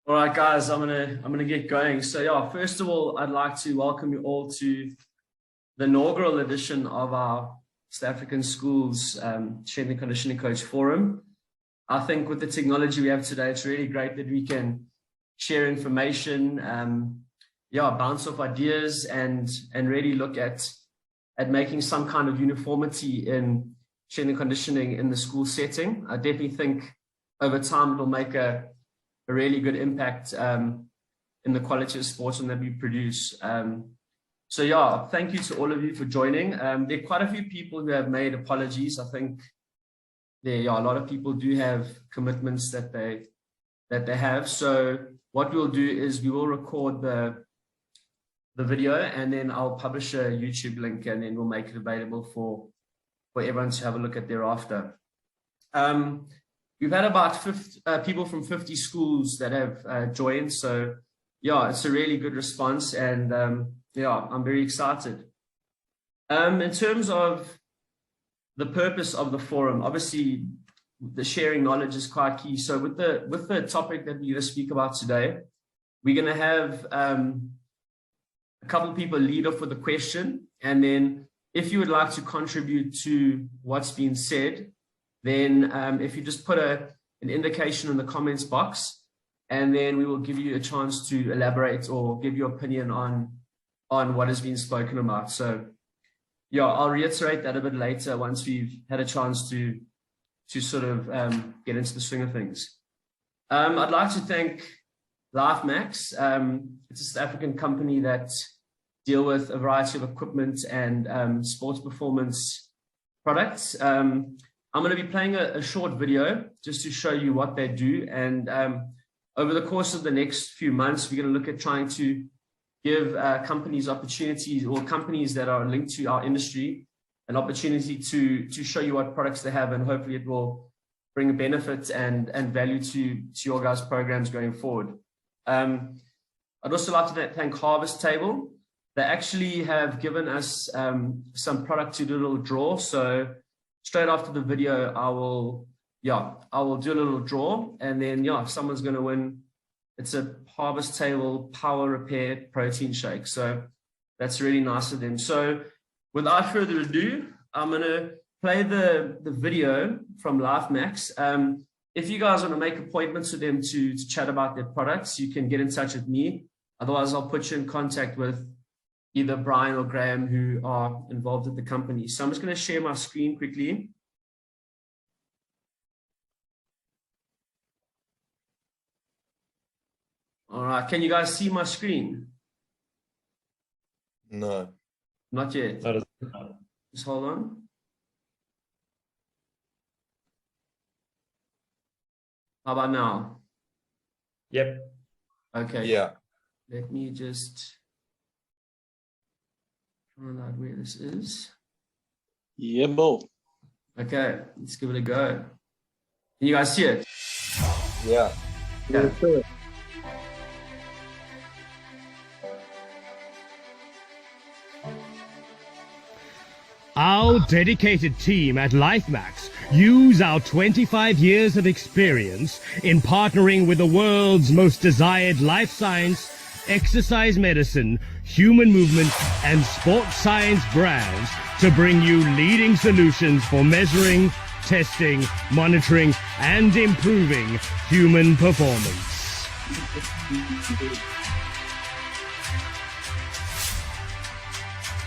All right, guys, I'm gonna get going. So yeah, first of all, I'd like to welcome you all to the inaugural edition of our South African Schools Strength and Conditioning Coach Forum. I think with the technology we have today, it's really great that we can share information, bounce off ideas, and really look at making some kind of uniformity in strength and conditioning in the school setting. I definitely think over time it'll make a really good impact in the quality of sports that we produce. So yeah, thank you to all of you for joining. There are quite a few people who have made apologies. I think a lot of people do have commitments that they have. So what we'll do is we will record the video, and then I'll publish a YouTube link, and then we'll make it available for everyone to have a look at thereafter. We've had about 50 people from 50 schools that have joined. So yeah, it's a really good response, and I'm very excited. In terms of the purpose of the forum, obviously the sharing knowledge is quite key. So with the topic that we're going to speak about today, we're going to have a couple of people lead off with a question, and then if you would like to contribute to what's been said, then if you just put an indication in the comments box, and then we will give you a chance to elaborate or give your opinion on what has been spoken about. So yeah, I'll reiterate that a bit later once we've had a chance to sort of get into the swing of things. I'd like to thank LifeMax. It's a South African company that deal with a variety of equipment and sports performance products. I'm going to be playing a short video just to show you what they do. And over the course of the next few months, we're going to look at trying to give companies opportunities, or companies that are linked to our industry, an opportunity to show you what products they have, and hopefully it will bring a benefit and value to your guys' programs going forward. I'd also like to thank Harvest Table. They actually have given us some product to do a little draw. So straight after the video, I will do a little draw, and then if someone's going to win, it's a Harvest Table Power Repair Protein Shake. So that's really nice of them. So without further ado, I'm going to play the video from LifeMax. If you guys want to make appointments with them to chat about their products, you can get in touch with me. Otherwise, I'll put you in contact with either Brian or Graham, who are involved with the company. So I'm just going to share my screen quickly. All right, can you guys see my screen? No. Not yet. Just hold on. How about now? Yep. Okay. Yeah. Let me just find out where this is. Yeah, Bo. Okay, let's give it a go. Can you guys see it? Yeah. Okay. Our dedicated team at LifeMax use our 25 years of experience in partnering with the world's most desired life science, exercise medicine, human movement, and sports science brands to bring you leading solutions for measuring, testing, monitoring, and improving human performance.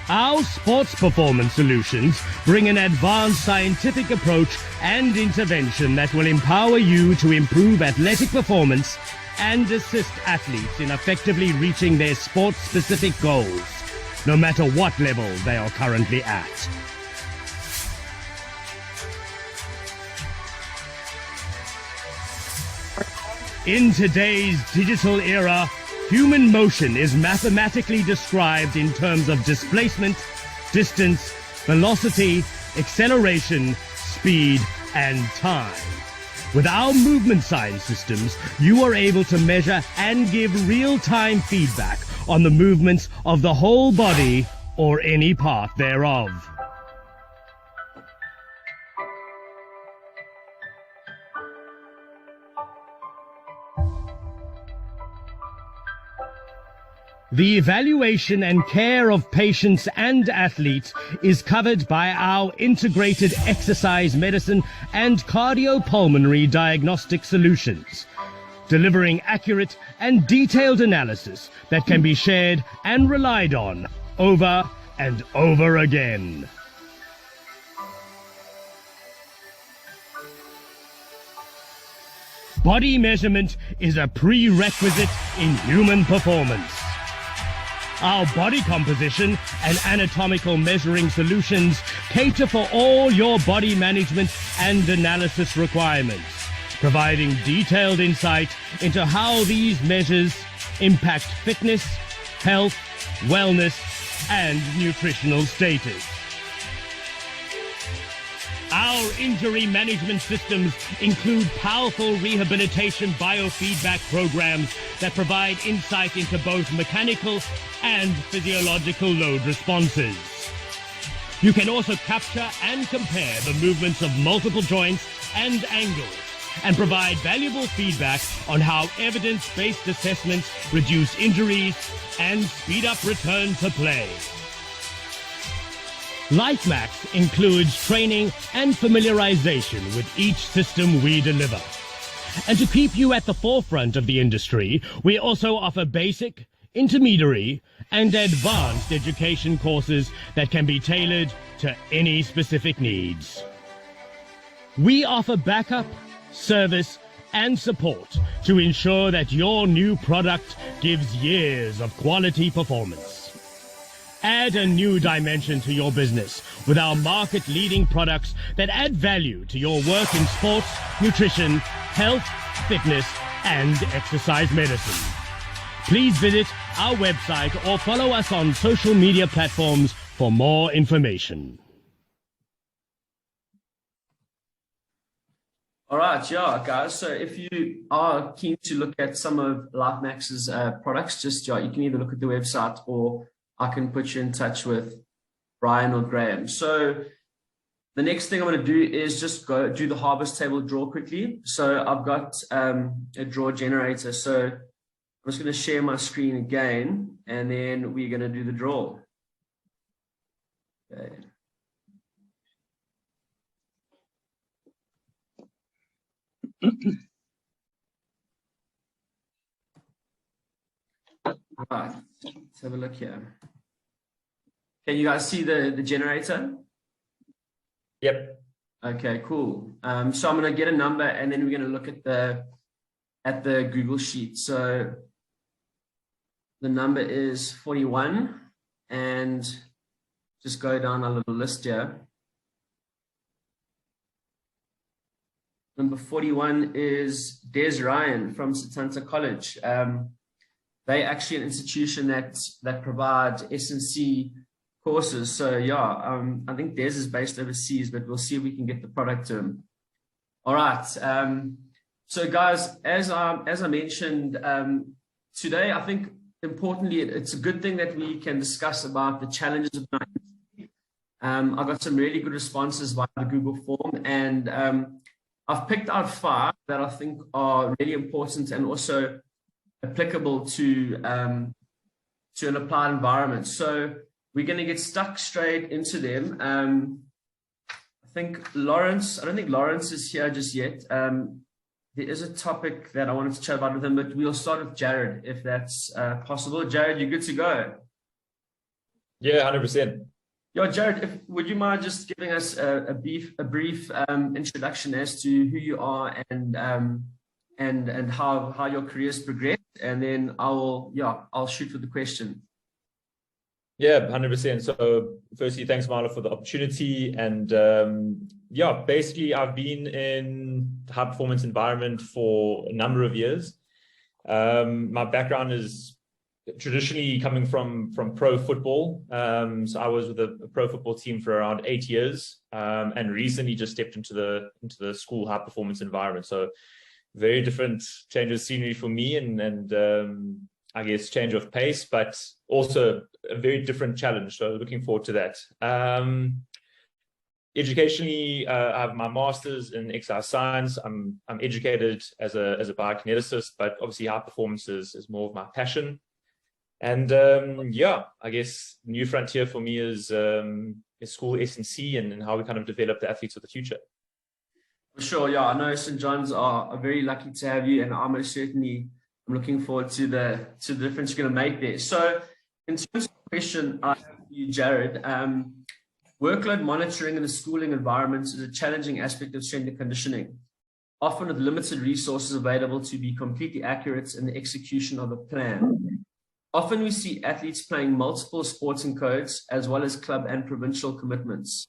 Our sports performance solutions bring an advanced scientific approach and intervention that will empower you to improve athletic performance and assist athletes in effectively reaching their sport-specific goals, no matter what level they are currently at. In today's digital era, human motion is mathematically described in terms of displacement, distance, velocity, acceleration, speed, and time. With our movement science systems, you are able to measure and give real-time feedback on the movements of the whole body or any part thereof. The evaluation and care of patients and athletes is covered by our integrated exercise medicine and cardiopulmonary diagnostic solutions, delivering accurate and detailed analysis that can be shared and relied on over and over again. Body measurement is a prerequisite in human performance. Our body composition and anatomical measuring solutions cater for all your body management and analysis requirements, providing detailed insight into how these measures impact fitness, health, wellness, and nutritional status. Our injury management systems include powerful rehabilitation biofeedback programs that provide insight into both mechanical and physiological load responses. You can also capture and compare the movements of multiple joints and angles and provide valuable feedback on how evidence-based assessments reduce injuries and speed up return to play. LifeMax includes training and familiarization with each system we deliver. And to keep you at the forefront of the industry, we also offer basic, intermediary, and advanced education courses that can be tailored to any specific needs. We offer backup, service, and support to ensure that your new product gives years of quality performance. Add a new dimension to your business with our market-leading products that add value to your work in sports, nutrition, health, fitness, and exercise medicine. Please visit our website or follow us on social media platforms for more information. All right, yeah, guys. So if you are keen to look at some of LifeMax's products, just you can either look at the website or I can put you in touch with Brian or Graham. So the next thing I'm going to do is just go do the harvest table draw quickly. So I've got a draw generator. So I'm just going to share my screen again, and then we're going to do the draw. Okay. All right, let's have a look here. Can you guys see the generator? Yep. Okay, cool. So I'm going to get a number, and then we're going to look at the Google Sheet. So the number is 41, and just go down a little list here. Number 41 is Des Ryan from Setanta College. They're actually an institution that provide S&C courses. So yeah, I think Des is based overseas, but we'll see if we can get the product to him. All right. So guys, as I mentioned, today, I think importantly, it's a good thing that we can discuss about the challenges of our industry. I got some really good responses via the Google form, and I've picked out 5 that I think are really important and also applicable to an applied environment. So we're going to get stuck straight into them. I think Lawrence, I don't think Lawrence is here just yet. There is a topic that I wanted to chat about with him, but we'll start with Jared, if that's possible. Jared, you're good to go. Yeah, 100%. Yeah, Jared, would you mind just giving us a brief introduction as to who you are and how your career's progressed, and then I'll shoot for the question. Yeah, 100%. So firstly, thanks, Marla, for the opportunity. And basically, I've been in the high performance environment for a number of years. My background is traditionally coming from pro football. So I was with a pro football team for around 8 years, and recently just stepped into the school high performance environment. So very different change of scenery for me, and I guess change of pace, but also a very different challenge. So looking forward to that. Educationally, I have my master's in exercise science. I'm educated as a biokineticist, but obviously high performance is more of my passion. And yeah, I guess new frontier for me is school S&C and how we kind of develop the athletes of the future. For sure, yeah. I know St. John's are very lucky to have you, and I'm most certainly I'm looking forward to the difference you're going to make there. So, in terms of the question I have for you, Jared, workload monitoring in a schooling environment is a challenging aspect of strength and conditioning, often with limited resources available to be completely accurate in the execution of a plan. Often we see athletes playing multiple sporting codes as well as club and provincial commitments.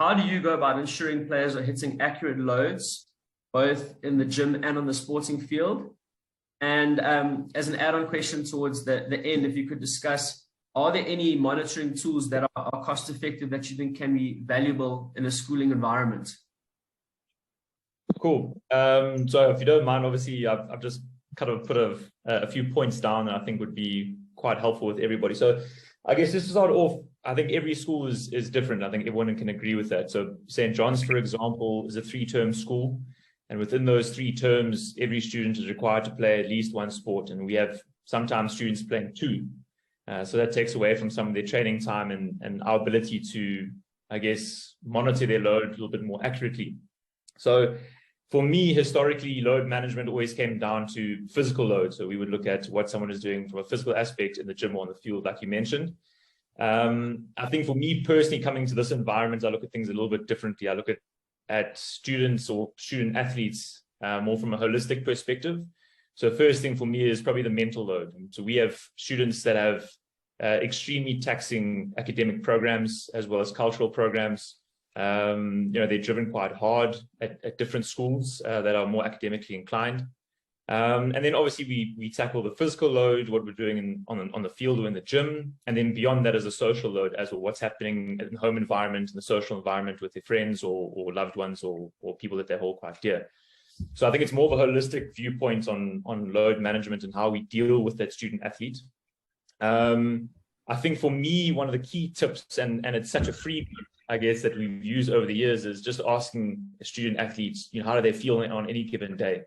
How do you go about ensuring players are hitting accurate loads, both in the gym and on the sporting field? And as an add-on question towards the end, if you could discuss, are there any monitoring tools that are cost-effective that you think can be valuable in a schooling environment? Cool. So if you don't mind, obviously, I've just kind of put a few points down that I think would be quite helpful with everybody. So I guess just to start off, I think every school is different. I think everyone can agree with that. So St. John's, for example, is a 3-term school. And within those 3 terms, every student is required to play at least one sport. And we have sometimes students playing 2. So that takes away from some of their training time and our ability to, I guess, monitor their load a little bit more accurately. So for me, historically, load management always came down to physical load. So we would look at what someone is doing from a physical aspect in the gym or on the field, like you mentioned. I think for me personally, coming to this environment, I look at things a little bit differently. I look at students or student athletes more from a holistic perspective. So first thing for me is probably the mental load. And so we have students that have extremely taxing academic programs as well as cultural programs. They're driven quite hard at different schools that are more academically inclined. And then obviously we tackle the physical load, what we're doing on the field or in the gym. And then beyond that is the social load as well, what's happening in the home environment, in the social environment with their friends or loved ones or people that they hold quite dear. So I think it's more of a holistic viewpoint on load management and how we deal with that student athlete. I think for me, one of the key tips, and it's such a free, I guess, that we've used over the years is just asking student athletes, how do they feel on any given day?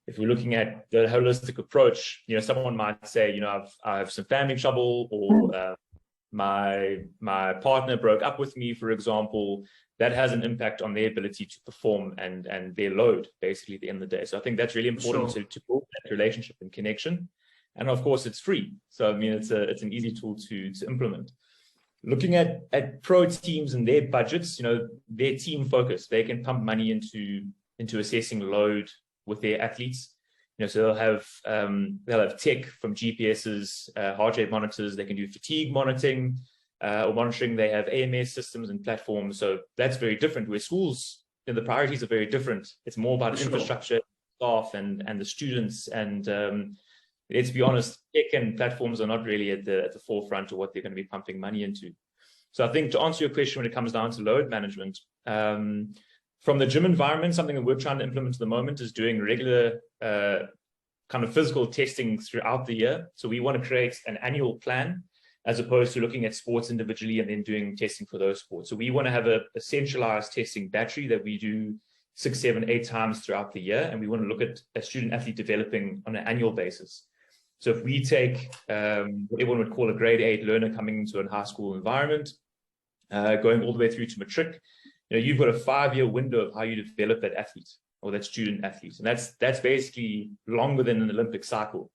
If we're looking at the holistic approach, someone might say, I have some family trouble, or my partner broke up with me, for example. That has an impact on their ability to perform and their load, basically, at the end of the day. So I think that's really important to build that relationship and connection. And of course, it's free. So I mean, it's an easy tool to implement. Looking at pro teams and their budgets, their team focus, they can pump money into assessing load with their athletes. So they'll have tech from GPSs, heart rate monitors. They can do fatigue monitoring or monitoring. They have AMS systems and platforms. So that's very different. Where schools, the priorities are very different. It's more about infrastructure, staff, and the students. And let's be honest, tech and platforms are not really at the forefront of what they're going to be pumping money into. So I think to answer your question, when it comes down to load management, from the gym environment, something that we're trying to implement at the moment is doing regular kind of physical testing throughout the year. So we want to create an annual plan as opposed to looking at sports individually and then doing testing for those sports. So we want to have a centralized testing battery that we do 6, 7, 8 times throughout the year. And we want to look at a student athlete developing on an annual basis. So if we take what everyone would call a grade 8 learner coming into a high school environment, going all the way through to matric, you've got a 5-year window of how you develop that athlete or that student athlete. And that's basically longer than an Olympic cycle.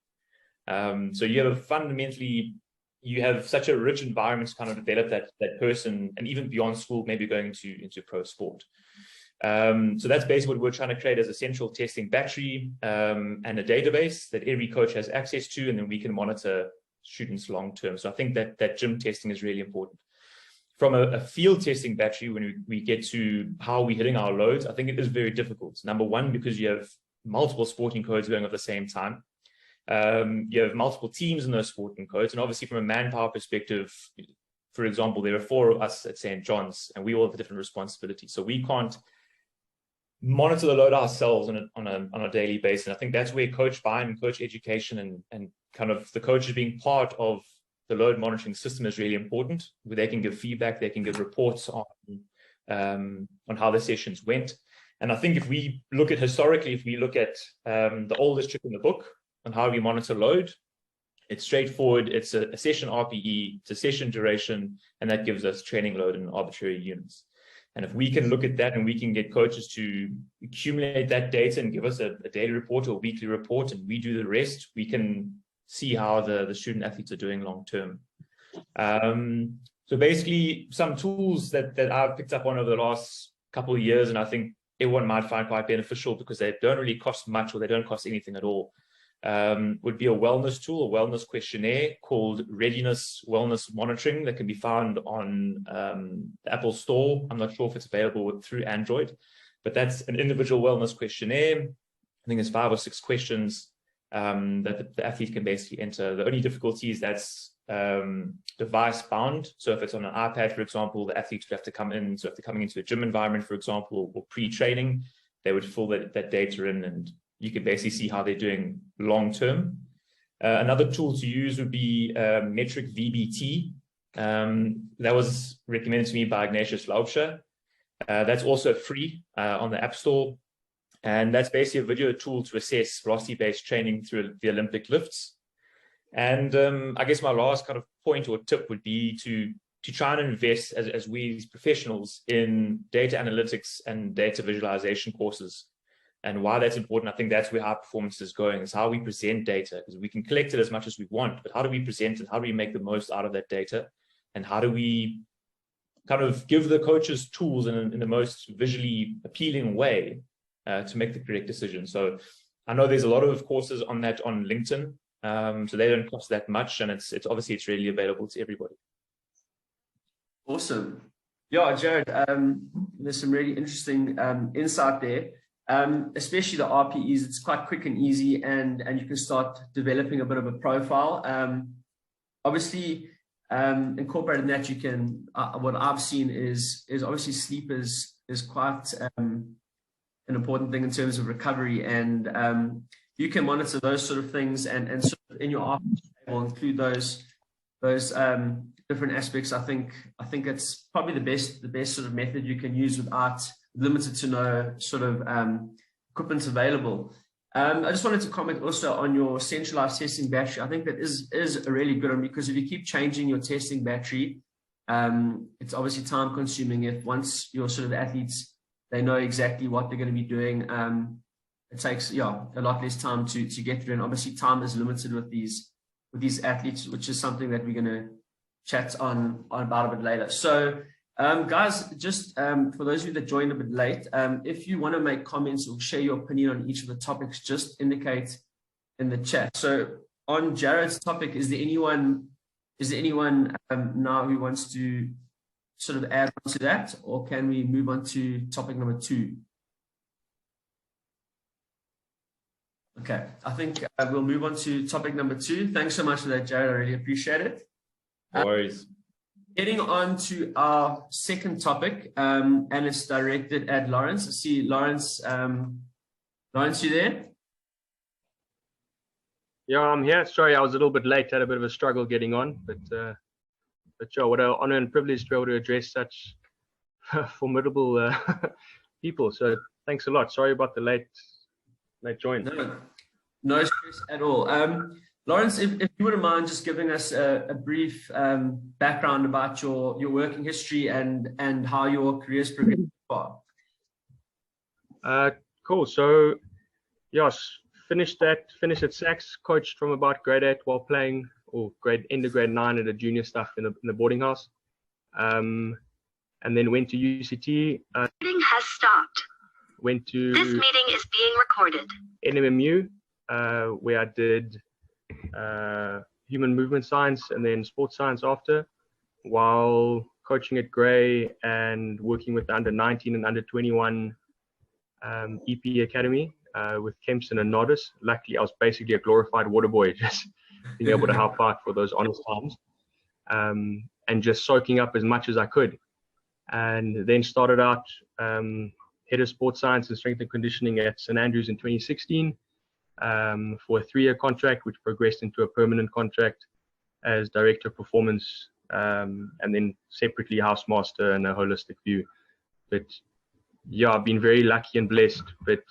So you have such a rich environment to kind of develop that person, and even beyond school, maybe going into pro sport. So that's basically what we're trying to create as a central testing battery and a database that every coach has access to, and then we can monitor students long term. So I think that gym testing is really important. From a field testing battery, when we get to how we're hitting our loads, I think it is very difficult. Number one, because you have multiple sporting codes going at the same time. You have multiple teams in those sporting codes. And obviously from a manpower perspective, for example, there are 4 of us at St. John's and we all have different responsibilities. So we can't monitor the load ourselves on a daily basis. And I think that's where coach buy-in and coach education and kind of the coaches being part of the load monitoring system is really important, where they can give feedback, they can give reports on how the sessions went. And I think if we look at the oldest trick in the book on how we monitor load, It's straightforward. It's a session RPE, it's a session duration, and that gives us training load in arbitrary units. And if we can look at that and we can get coaches to accumulate that data and give us a daily report or a weekly report, and we do the rest, we can see how the student athletes are doing long term. So basically, some tools that I've picked up on over the last couple of years, and I think everyone might find quite beneficial because they don't really cost much or they don't cost anything at all, would be a wellness tool, a wellness questionnaire called Readiness Wellness Monitoring that can be found on the Apple Store. I'm not sure if it's available through Android, but that's an individual wellness questionnaire. I think there's 5 or 6 questions that the athlete can basically enter. The only difficulty is that's device bound. So if it's on an iPad, for example, the athletes would have to come in. So if they're coming into a gym environment, for example, or pre-training, they would fill that data in, and you can basically see how they're doing long term. Another tool to use would be Metric VBT. That was recommended to me by Ignatius Laubscher. That's also free on the App Store. And that's basically a video tool to assess velocity-based training through the Olympic lifts. And I guess my last kind of point or tip would be to try and invest as we as professionals in data analytics and data visualization courses. And why that's important, I think that's where high performance is going, is how we present data, because we can collect it as much as we want, but how do we present it? How do we make the most out of that data? And how do we kind of give the coaches tools in the most visually appealing way to make the correct decision? So I know there's a lot of courses on that on LinkedIn, so they don't cost that much, and it's obviously it's really available to everybody. Awesome. Yeah, Jared, there's some really interesting insight there. Especially the RPEs, it's quite quick and easy, and you can start developing a bit of a profile. Obviously, incorporating that, you can, what I've seen is obviously sleep is quite an important thing in terms of recovery, and you can monitor those sort of things, and sort of in your RPE will include those different aspects. I think it's probably the best sort of method you can use without limited to no sort of equipment available. I just wanted to comment also on your centralized testing battery. I think that is a really good one, because if you keep changing your testing battery, it's obviously time consuming. If once your sort of athletes, they know exactly what they're going to be doing, it takes a lot less time to get through. And obviously time is limited with these athletes, which is something that we're going to chat on about a bit later. So guys, just for those of you that joined a bit late, if you want to make comments or share your opinion on each of the topics, just indicate in the chat. So on Jared's topic, is there anyone now who wants to sort of add on to that, or can we move on to topic number 2? Okay, I think we'll move on to topic number 2. Thanks so much for that, Jared. I really appreciate it. No worries. Getting on to our second topic, and it's directed at Lawrence. I see Lawrence. Lawrence, you there? Yeah, I'm here. Sorry, I was a little bit late. Had a bit of a struggle getting on, but sure, what an honor and privilege to be able to address such formidable people. So thanks a lot. Sorry about the late join. No stress at all. Lawrence, if you wouldn't mind just giving us a brief background about your working history and how your career's progressed so far. Cool. So, yes, finished at Saks, coached from about grade 8 while playing, or end of grade 9 at a junior stuff in the boarding house, and then went to UCT. Meeting has stopped. Went to This meeting is being recorded. NMMU, where I did human movement science and then sports science after, while coaching at Grey and working with the under 19 and under 21 EP Academy with Kempson and Nodis. Luckily, I was basically a glorified water boy, just being able to help out for those honest times, and just soaking up as much as I could. And then started out head of sports science and strength and conditioning at St Andrews in 2016. For a 3-year contract, which progressed into a permanent contract as director of performance, and then separately housemaster and a holistic view. But yeah, I've been very lucky and blessed. But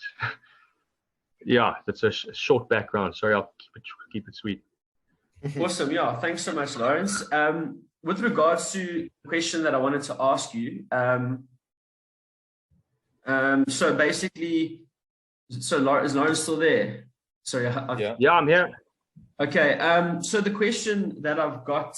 yeah, that's a short background. Sorry, I'll keep it sweet. Awesome. Yeah. Thanks so much, Lawrence. With regards to the question that I wanted to ask you, so basically, so is Lawrence still there? Sorry. Yeah, I'm here. Okay. So the question that I've got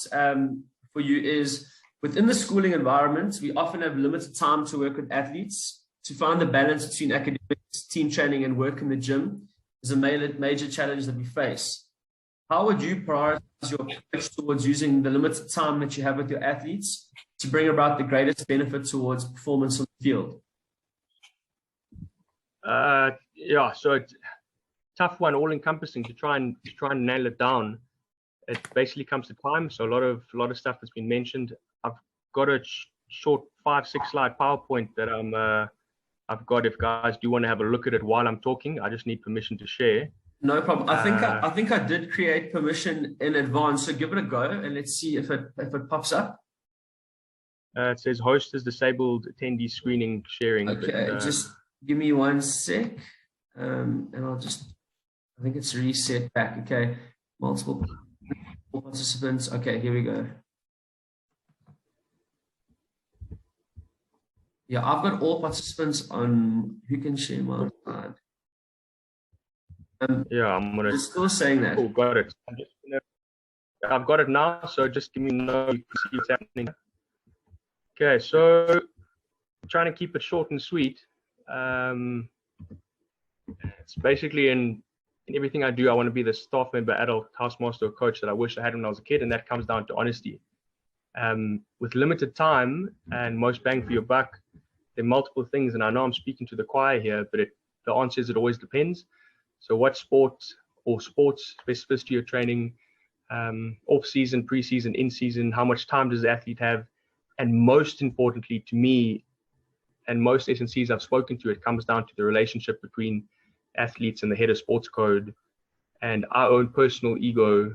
for you is, within the schooling environment, we often have limited time to work with athletes. To find the balance between academics, team training, and work in the gym is a major challenge that we face. How would you prioritize your approach towards using the limited time that you have with your athletes to bring about the greatest benefit towards performance on the field? Yeah, so it's tough one, all encompassing to try and nail it down. It basically comes to time. So a lot of stuff has been mentioned. I've got a short 5-6 slide PowerPoint that I've got. If guys do want to have a look at it while I'm talking, I just need permission to share. No problem. I think I did create permission in advance, so give it a go and let's see if it pops up. It says host is disabled, attendee screening sharing. Okay, but, just give me 1 sec, and I think it's reset back. Okay, multiple participants. Okay, here we go. Yeah, I've got all participants on. Who can share my slide? Yeah, I'm gonna. It's still saying that. Oh, got it. I've got it now. So just give me no. You can see what's happening. Okay, so trying to keep it short and sweet. It's basically in everything I do, I want to be the staff member, adult, housemaster, or coach that I wish I had when I was a kid, and that comes down to honesty. With limited time and most bang for your buck, there are multiple things, and I know I'm speaking to the choir here, but the answer is it always depends. So what sports specificity you're training, off-season, pre-season, in-season, how much time does the athlete have? And most importantly to me, and most SNCs I've spoken to, it comes down to the relationship between athletes and the head of sports code and our own personal ego,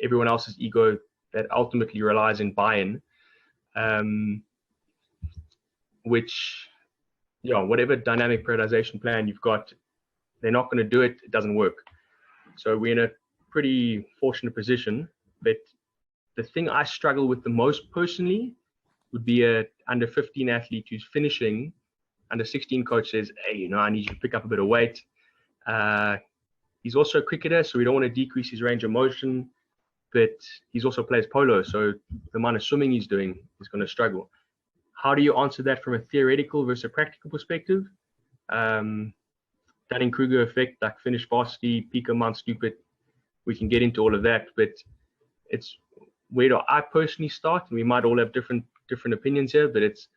everyone else's ego that ultimately relies in buy-in, which, whatever dynamic prioritization plan you've got, they're not going to do it, it doesn't work. So we're in a pretty fortunate position, but the thing I struggle with the most personally would be a under 15 athlete who's finishing. Under 16 coach says, hey, I need you to pick up a bit of weight. He's also a cricketer, so we don't want to decrease his range of motion, but he's also plays polo, so the amount of swimming he's doing is going to struggle. How do you answer that from a theoretical versus a practical perspective? Dunning-Kruger effect, like finish varsity, peak amount stupid. We can get into all of that, but it's where do I personally start? And we might all have different opinions here, but it's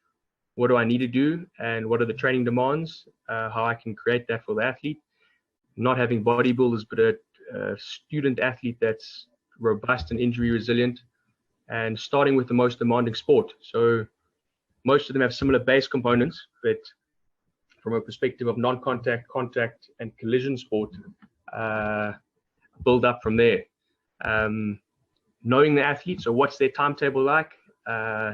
what do I need to do and what are the training demands, how I can create that for the athlete. Not having bodybuilders, but a student athlete that's robust and injury resilient, and starting with the most demanding sport. So most of them have similar base components, but from a perspective of non-contact, contact, and collision sport, build up from there. Knowing the athlete, so what's their timetable like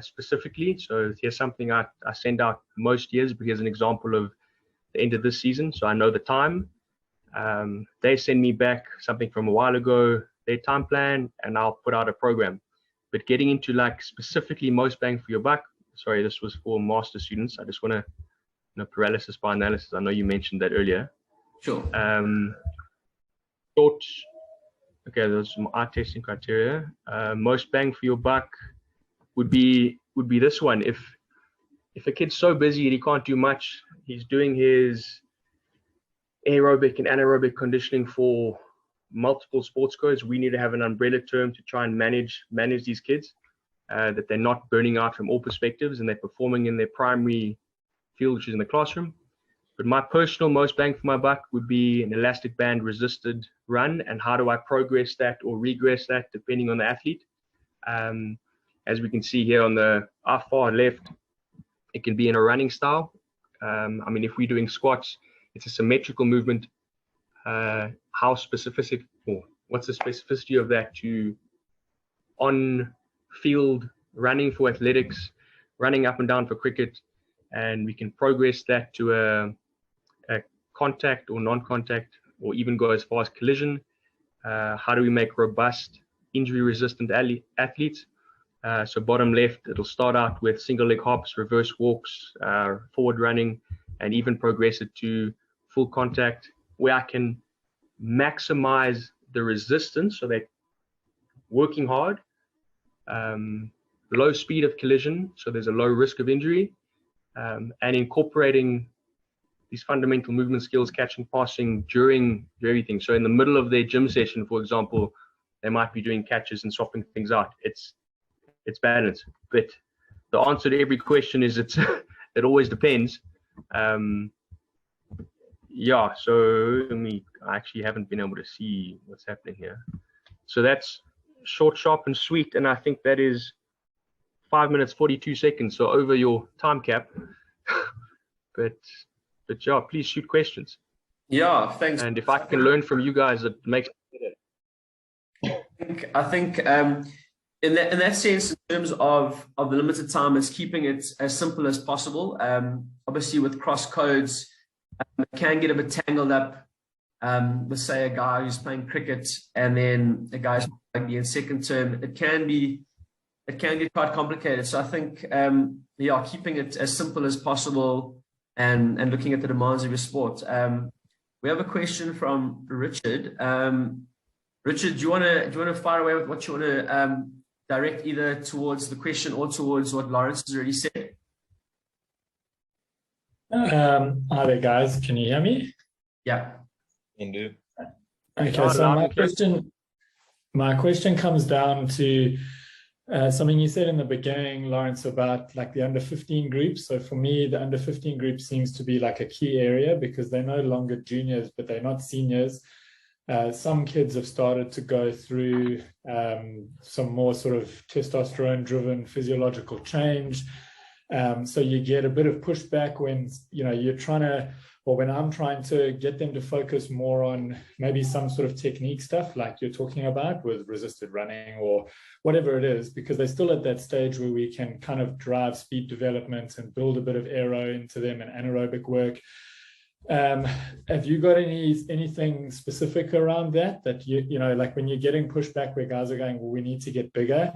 specifically? So here's something I send out most years, but here's an example of the end of this season. So I know the time. They send me back something from a while ago, their time plan, and I'll put out a program. But getting into like specifically most bang for your buck, sorry, this was for master students. I just want to, paralysis by analysis. I know you mentioned that earlier. Sure. Okay, there's some eye testing criteria. Most bang for your buck would be this one. If a kid's so busy and he can't do much, he's doing his aerobic and anaerobic conditioning for multiple sports codes. We need to have an umbrella term to try and manage these kids, that they're not burning out from all perspectives and they're performing in their primary field, which is in the classroom. But my personal most bang for my buck would be an elastic band resisted run, and how do I progress that or regress that depending on the athlete. As we can see here on the far left, it can be in a running style. If we're doing squats, it's a symmetrical movement. How specific, or what's the specificity of that to on-field running for athletics, running up and down for cricket, and we can progress that to a contact or non-contact, or even go as far as collision. How do we make robust injury-resistant athletes. So bottom left, it'll start out with single leg hops, reverse walks, forward running, and even progress it to full contact, where I can maximize the resistance so they're working hard, low speed of collision, so there's a low risk of injury, and incorporating these fundamental movement skills, catching, passing during everything. So in the middle of their gym session, for example, they might be doing catches and swapping things out. It's balanced. But the answer to every question is it always depends. Yeah, so I actually haven't been able to see what's happening here. So that's short, sharp, and sweet, and I think that is 5 minutes 42 seconds, so over your time cap. but yeah, please shoot questions. Yeah, thanks. And if I can learn from you guys, it makes it better. I think in that sense, in terms of the limited time, is keeping it as simple as possible. Obviously, with cross codes, it can get a bit tangled up. With say a guy who's playing cricket and then a guy's playing rugby in second term, it can get quite complicated. So I think yeah, keeping it as simple as possible and looking at the demands of your sport. We have a question from Richard. Richard, do you want to fire away with what you want to direct either towards the question or towards what Lawrence has already said? Hi there, guys. Can you hear me? Yeah. Can do. Okay, so my question comes down to something you said in the beginning, Lawrence, about like the under 15 groups. So for me, the under 15 group seems to be like a key area because they're no longer juniors, but they're not seniors. Some kids have started to go through some more sort of testosterone-driven physiological change. So you get a bit of pushback when you're trying to, or when I'm trying to get them to focus more on maybe some sort of technique stuff like you're talking about with resisted running or whatever it is, because they're still at that stage where we can kind of drive speed development and build a bit of aero into them and anaerobic work. Have you got anything specific around that you know, like when you're getting pushback where guys are going, well, we need to get bigger?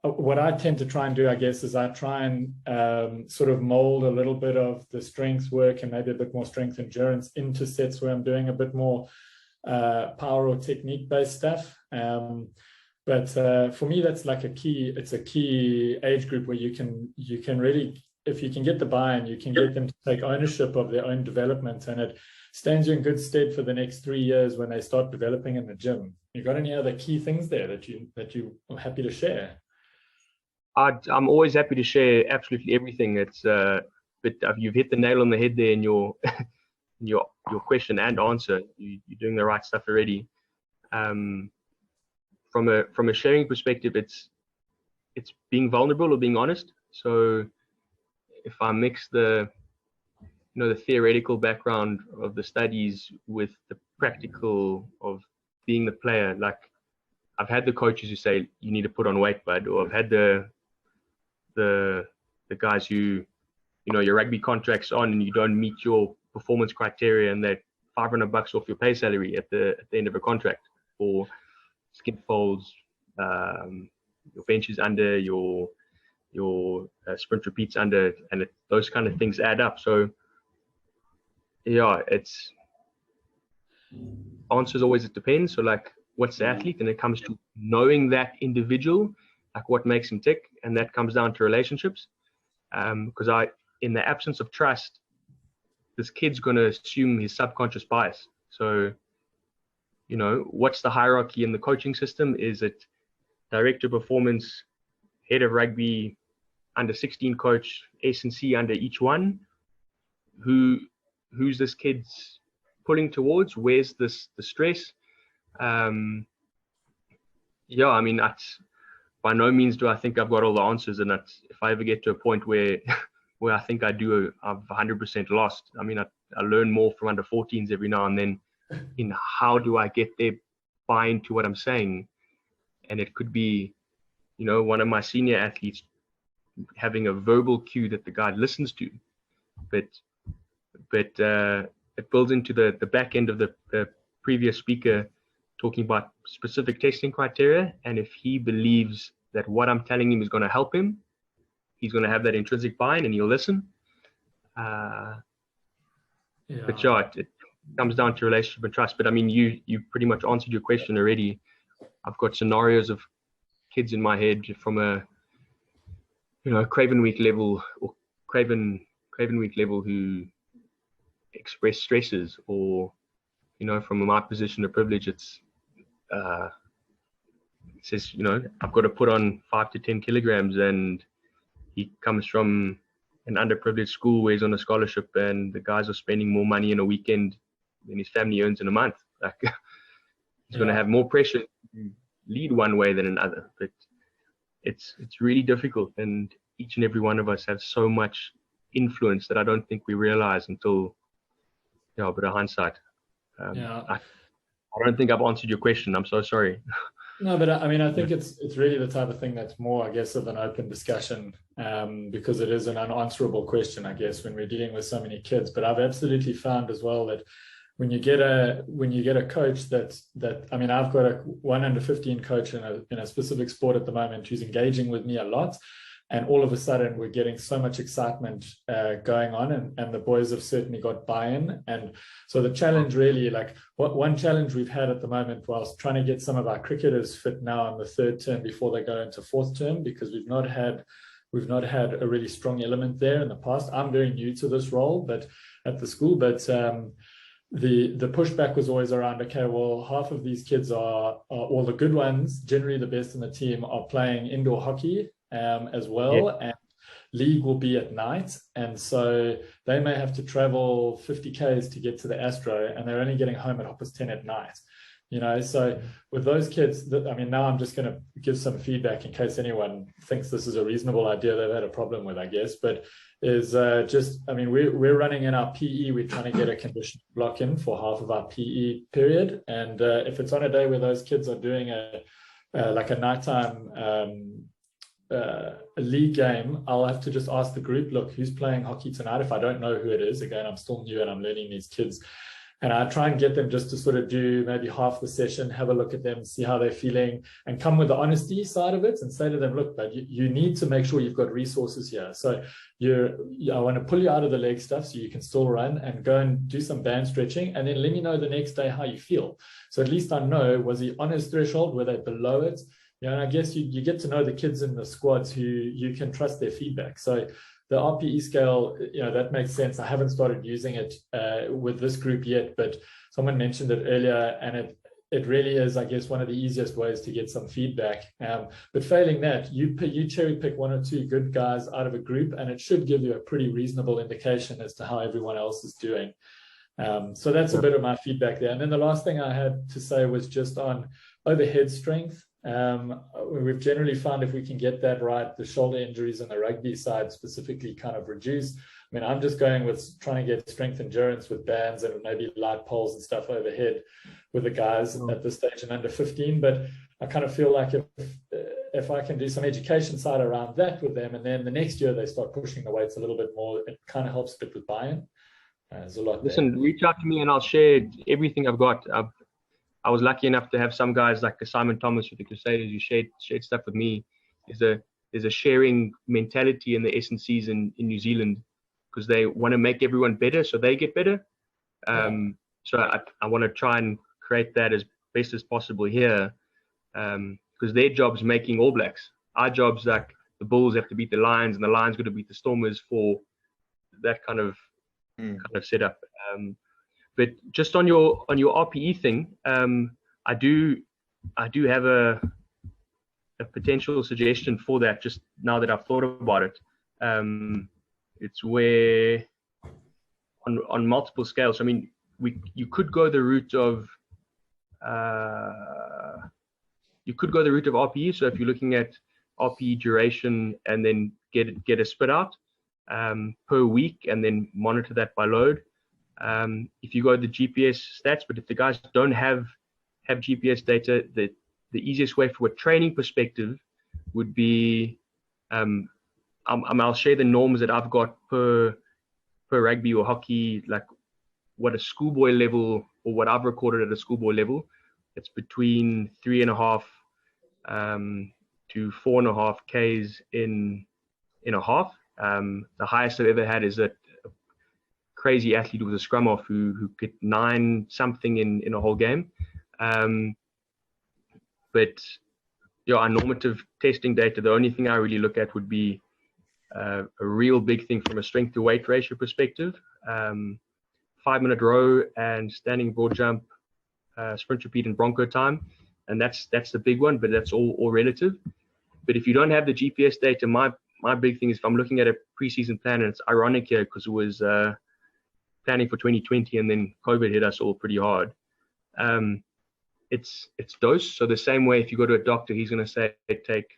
What I tend to try and do, I guess, is I try and sort of mold a little bit of the strength work and maybe a bit more strength endurance into sets where I'm doing a bit more power or technique based stuff. But for me, that's like it's a key age group where you can really, if you can get the buy-in, you can get them to take ownership of their own development, and it stands you in good stead for the next 3 years when they start developing in the gym. You got any other key things there that you are happy to share? I'm always happy to share absolutely everything. It's but you've hit the nail on the head there in your question and answer. You're doing the right stuff already. From a sharing perspective, it's being vulnerable or being honest. So if I mix the theoretical background of the studies with the practical of being the player, like I've had the coaches who say you need to put on weight, bud, or I've had the guys who, your rugby contract's on and you don't meet your performance criteria and they're $500 off your pay salary at the end of a contract, or skin folds, your bench is under, your sprint repeats under, and those kind of things add up. So yeah, it's answers always it depends. So like, what's the athlete, and it comes to knowing that individual, like what makes him tick, and that comes down to relationships. Because in the absence of trust, this kid's going to assume his subconscious bias. So, what's the hierarchy in the coaching system? Is it director of performance, head of rugby, under 16 coach, S&C under each one? Who's this kid's pulling towards? Where's the stress? Yeah, I mean, by no means do I think I've got all the answers, and if I ever get to a point where I think I do, I've 100% lost. I mean, I learn more from under 14s every now and then in how do I get their buy-in to what I'm saying. And it could be, one of my senior athletes having a verbal cue that the guy listens to, but it builds into the back end of the previous speaker talking about specific testing criteria. And if he believes that what I'm telling him is going to help him, he's going to have that intrinsic buy-in and he'll listen. But yeah, it comes down to relationship and trust. But I mean, you pretty much answered your question already. I've got scenarios of kids in my head from a, Craven Week level or Craven Week level who express stresses, or, from my position of privilege, it says, I've got to put on 5 to 10 kilograms, and he comes from an underprivileged school where he's on a scholarship, and the guys are spending more money in a weekend than his family earns in a month. Like, he's going to have more pressure to lead one way than another. But it's really difficult, and each and every one of us have so much influence that I don't think we realize until, a bit of hindsight. I don't think I've answered your question. I'm so sorry. No, but I mean, I think it's really the type of thing that's more, I guess, of an open discussion, because it is an unanswerable question, I guess, when we're dealing with so many kids. But I've absolutely found as well that when you get a coach that I mean, I've got a 1 under 15 coach in a specific sport at the moment who's engaging with me a lot. And all of a sudden, we're getting so much excitement going on, and the boys have certainly got buy-in. And so the challenge really, like one challenge we've had at the moment, whilst trying to get some of our cricketers fit now in the 3rd term before they go into 4th term, because we've not had a really strong element there in the past. I'm very new to this role, but at the school, but the pushback was always around, okay, well, half of these kids are all the good ones, generally the best in the team, are playing indoor hockey as well, and league will be at night, and so they may have to travel 50 k's to get to the Astro, and they're only getting home at 10:30 at night. So with those kids, I mean, now I'm just going to give some feedback in case anyone thinks this is a reasonable idea they've had a problem with, I guess, but is I mean, we're running in our PE, we're trying to get a condition block in for half of our PE period, and if it's on a day where those kids are doing like a nighttime a league game, I'll have to just ask the group, look, who's playing hockey tonight? If I don't know who it is, again, I'm still new and I'm learning these kids, and I try and get them just to sort of do maybe half the session, have a look at them, see how they're feeling, and come with the honesty side of it and say to them, look, but you need to make sure you've got resources here. So I want to pull you out of the leg stuff so you can still run, and go and do some band stretching, and then let me know the next day how you feel. So at least I know, was he on his threshold? Were they below it? And I guess you get to know the kids in the squads who you can trust their feedback. So the RPE scale, that makes sense. I haven't started using it with this group yet, but someone mentioned it earlier, and it really is, I guess, one of the easiest ways to get some feedback. But failing that, you cherry pick 1 or 2 good guys out of a group, and it should give you a pretty reasonable indication as to how everyone else is doing. So that's a bit of my feedback there. And then the last thing I had to say was just on overhead strength. We've generally found if we can get that right, the shoulder injuries on the rugby side specifically kind of reduce. I mean, I'm just going with trying to get strength endurance with bands and maybe light poles and stuff overhead with the guys at this stage and under 15. But I kind of feel like if I can do some education side around that with them, and then the next year they start pushing the weights a little bit more, it kind of helps a bit with buy-in. There's a lot. Listen, reach out to me and I'll share everything I've got. I was lucky enough to have some guys like Simon Thomas with the Crusaders who shared stuff with me. There's a sharing mentality in the S&Cs in New Zealand, because they want to make everyone better so they get better. So I want to try and create that as best as possible here, because their job's making All Blacks. Our job's like the Bulls have to beat the Lions, and the Lions got to beat the Stormers for that kind of setup. But just on your RPE thing, I do have a potential suggestion for that. Just now that I've thought about it, it's where on multiple scales. I mean, you could go the route of RPE. So if you're looking at RPE duration and then get a spit out per week and then monitor that by load. If you go the GPS stats, but if the guys don't have GPS data, the easiest way from a training perspective would be, I'll share the norms that I've got per rugby or hockey, like what a schoolboy level or what I've recorded at a schoolboy level. it's between 3.5 to 4.5 Ks in a half. The highest I've ever had is a crazy athlete with a scrum off who could 9 something in a whole game. But yeah, our normative testing data, the only thing I really look at would be a real big thing from a strength to weight ratio perspective. 5-minute row and standing broad jump, sprint repeat and bronco time. And that's the big one, but that's all relative. But if you don't have the GPS data, my big thing is if I'm looking at a preseason plan, and it's ironic here because it was planning for 2020 and then COVID hit us all pretty hard. It's dose. So the same way if you go to a doctor, he's going to say take,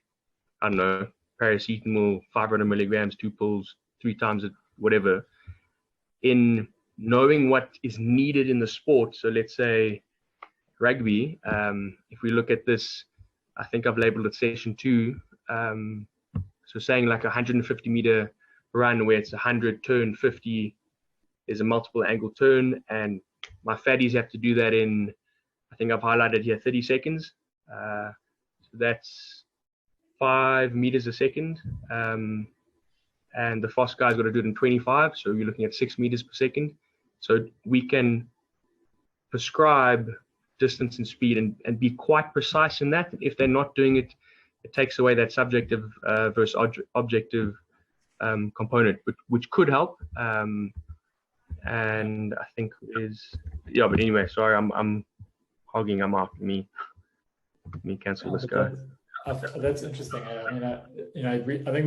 I don't know, paracetamol, 500 milligrams, 2 pills, 3 times it, whatever. In knowing what is needed in the sport, so let's say rugby, if we look at this, I think I've labeled it session 2. So saying like 150 meter run where it's 100 turn 50 is a multiple angle turn, and my fatties have to do that in, I think I've highlighted here, 30 seconds. So that's 5 meters a second. And the fast guy's got to do it in 25. So you're looking at 6 meters per second. So we can prescribe distance and speed and be quite precise in that. If they're not doing it, it takes away that subjective versus objective component, which could help. And I think is, yeah, but anyway, sorry, I'm hogging. I'm off. Me cancel this guy. That's interesting. I mean, I think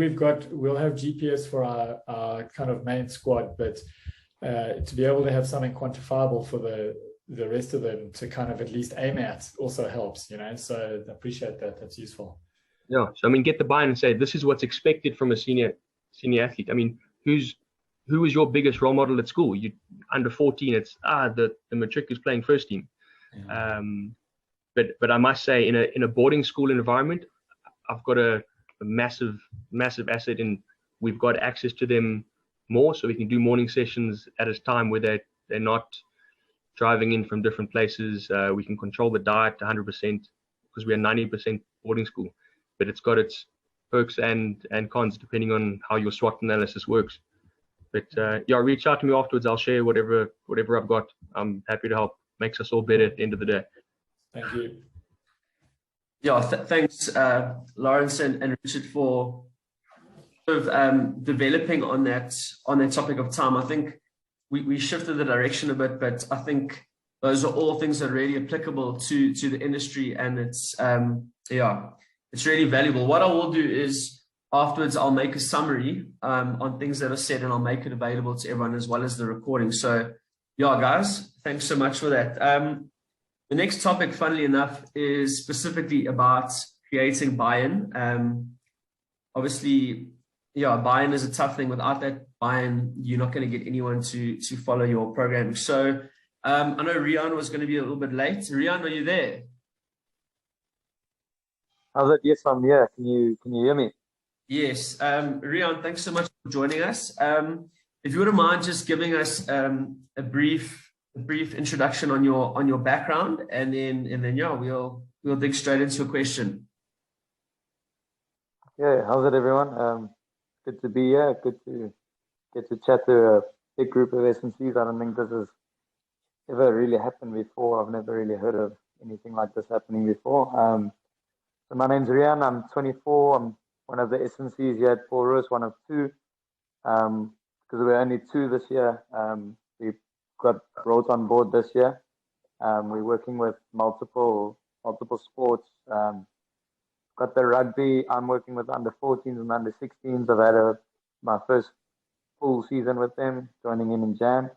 we'll have GPS for our kind of main squad, but to be able to have something quantifiable for the rest of them to kind of at least aim at also helps, so I appreciate that. That's useful. Yeah. So, I mean, get the buy-in and say, this is what's expected from a senior athlete. I mean, who is your biggest role model at school? You under 14, it's the matric is playing first team. Yeah. But I must say, in a boarding school environment, I've got a massive asset in. We've got access to them more, so we can do morning sessions at a time where they're not driving in from different places. We can control the diet 100% because we are 90% boarding school. But it's got its perks and cons depending on how your SWOT analysis works. But yeah, reach out to me afterwards. I'll share whatever I've got. I'm happy to help. Makes us all better at the end of the day. Thank you. Yeah, thanks, Lawrence and Richard, for sort of developing on that topic of time. I think we shifted the direction a bit, but I think those are all things that are really applicable to the industry, and it's really valuable. What I will do is afterwards I'll make a summary on things that are said, and I'll make it available to everyone as well as the recording. So yeah, guys, thanks so much for that. The next topic, funnily enough, is specifically about creating buy-in. Obviously, yeah, buy-in is a tough thing. Without that buy-in, you're not going to get anyone to follow your program. So I know Rian was going to be a little bit late. Rian, are you there? How's it? Yes, I'm here. Can you hear me? Yes. Rian, thanks so much for joining us. If you wouldn't mind just giving us a brief introduction on your background, and then yeah, we'll dig straight into a question. Yeah, how's it, everyone? Good to be here. Good to get to chat to a big group of SNCs. I don't think this has ever really happened before. I've never really heard of anything like this happening before. So my name's Rian. I'm 24. I'm one of the SNCs here at Paul Roos, one of 2. Because we're only 2 this year. We got brought on board this year. We're working with multiple sports. Got the rugby. I'm working with under 14s and under 16s. I've had my first full season with them, joining in Jan.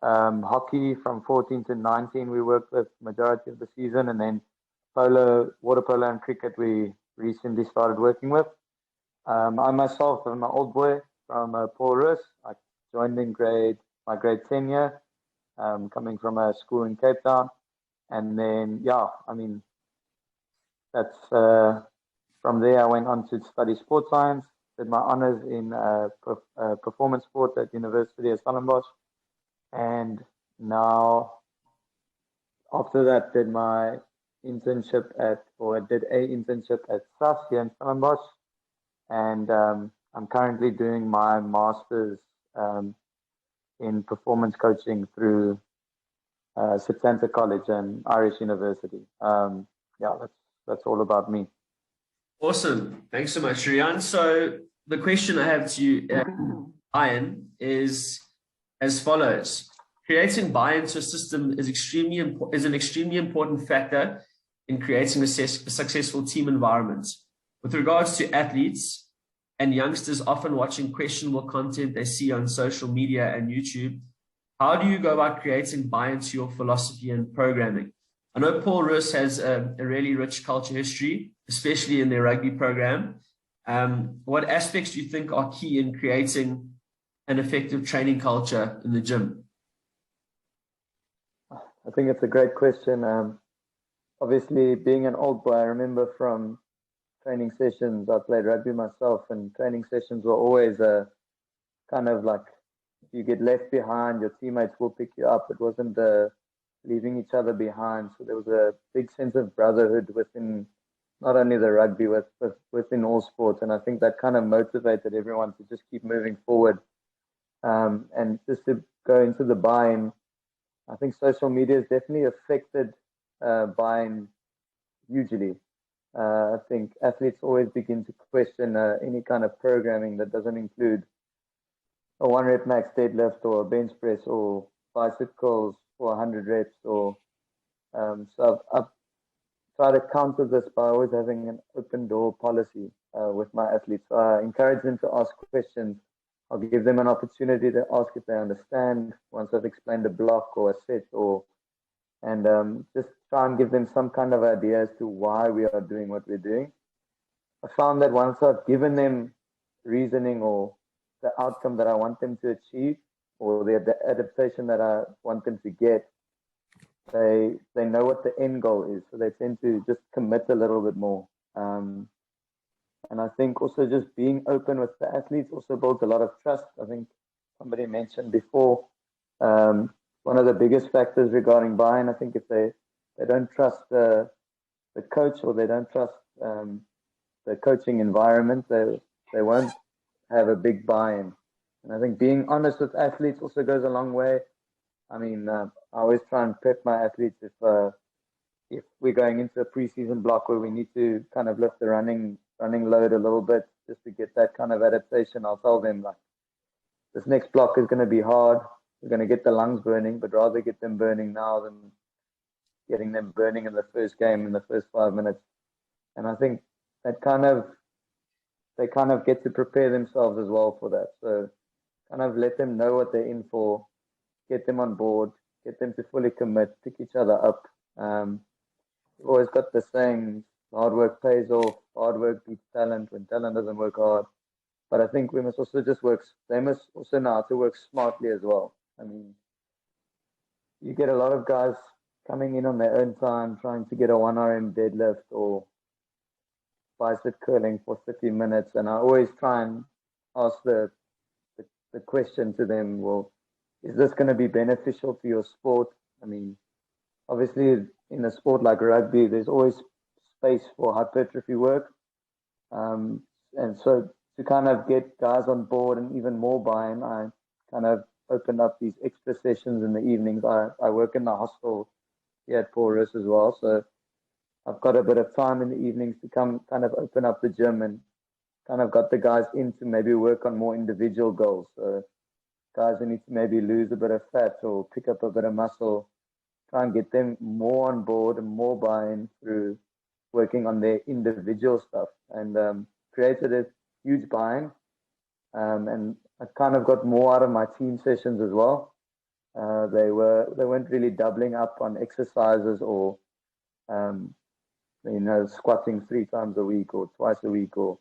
Hockey from 14 to 19, we worked with majority of the season, and then polo, water polo, and cricket we recently started working with. I myself am an old boy from Paul Roos. I joined in my grade 10 year, coming from a school in Cape Town. And then, yeah, I mean, that's from there I went on to study sports science, did my honors in performance sport at University of Stellenbosch. And now, after that, did my internship I did a internship at SAS here in Stellenbosch, and I'm currently doing my master's in performance coaching through Setanta College and Irish University. Yeah, that's all about me. Awesome. Thanks so much, Rian. So the question I have to you, Ian, is as follows. Creating buy-in to a system is an extremely important factor in creating a successful team environment. With regards to athletes and youngsters often watching questionable content they see on social media and YouTube, how do you go about creating buy-in to your philosophy and programming? I know Paul Roos has a really rich culture history, especially in their rugby program. What aspects do you think are key in creating an effective training culture in the gym? I think it's a great question. Obviously, being an old boy, I remember from training sessions, I played rugby myself, and training sessions were always a kind of like, you get left behind, your teammates will pick you up. It wasn't leaving each other behind. So there was a big sense of brotherhood within not only the rugby, but within all sports. And I think that kind of motivated everyone to just keep moving forward. And just to go into the buy-in, I think social media has definitely affected buy-in hugely. I think athletes always begin to question any kind of programming that doesn't include a 1-rep max deadlift or a bench press or bicep curls for 100 reps. Or so I've tried to counter this by always having an open door policy with my athletes. So I encourage them to ask questions. I'll give them an opportunity to ask if they understand once I've explained a block or a set, and just try and give them some kind of idea as to why we are doing what we're doing. I found that once I've given them reasoning or the outcome that I want them to achieve, or the adaptation that I want them to get, they know what the end goal is, so they tend to just commit a little bit more. And I think also just being open with the athletes also builds a lot of trust. I think somebody mentioned before, one of the biggest factors regarding buy-in, I think if they don't trust the coach, or they don't trust the coaching environment, they won't have a big buy-in. And I think being honest with athletes also goes a long way. I mean, I always try and prep my athletes if we're going into a preseason block where we need to kind of lift the running load a little bit just to get that kind of adaptation. I'll tell them, like, this next block is going to be hard. We're going to get the lungs burning, but rather get them burning now than getting them burning in the first game in the first 5 minutes. And I think that they kind of get to prepare themselves as well for that. So kind of let them know what they're in for, get them on board, get them to fully commit, pick each other up. We've always got the saying, hard work pays off, hard work beats talent when talent doesn't work hard. But I think we must also they must also know how to work smartly as well. I mean, you get a lot of guys coming in on their own time, trying to get a 1RM deadlift or bicep curling for 30 minutes. And I always try and ask the question to them, well, is this going to be beneficial to your sport? I mean, obviously in a sport like rugby, there's always space for hypertrophy work. And so to kind of get guys on board and even more buy-in, I kind of opened up these extra sessions in the evenings. I work in the hostel here at Paul Roos as well. So I've got a bit of time in the evenings to come kind of open up the gym and kind of got the guys in to maybe work on more individual goals. So guys who need to maybe lose a bit of fat or pick up a bit of muscle, try and get them more on board and more buy-in through working on their individual stuff, and created a huge buy-in. And I kind of got more out of my team sessions as well. They weren't really doubling up on exercises or squatting 3 times a week or twice a week, so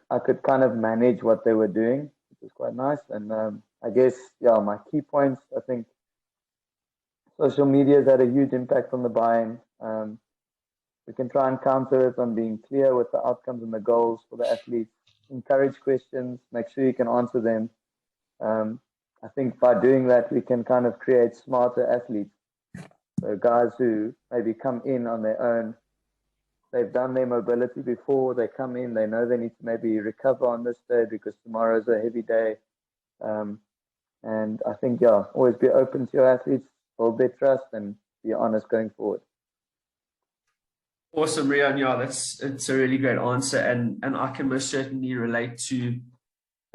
I could kind of manage what they were doing, which was quite nice. And I guess, my key points, I think social media has had a huge impact on the buy-in. We can try and counter it on being clear with the outcomes and the goals for the athletes, encourage questions, make sure you can answer them. I think by doing that, we can kind of create smarter athletes. So guys who maybe come in on their own, they've done their mobility before, they come in, they know they need to maybe recover on this day because tomorrow's a heavy day. And I think, yeah, always be open to your athletes, build their trust, and be honest going forward. Awesome, Rian. Yeah, it's a really great answer, and I can most certainly relate to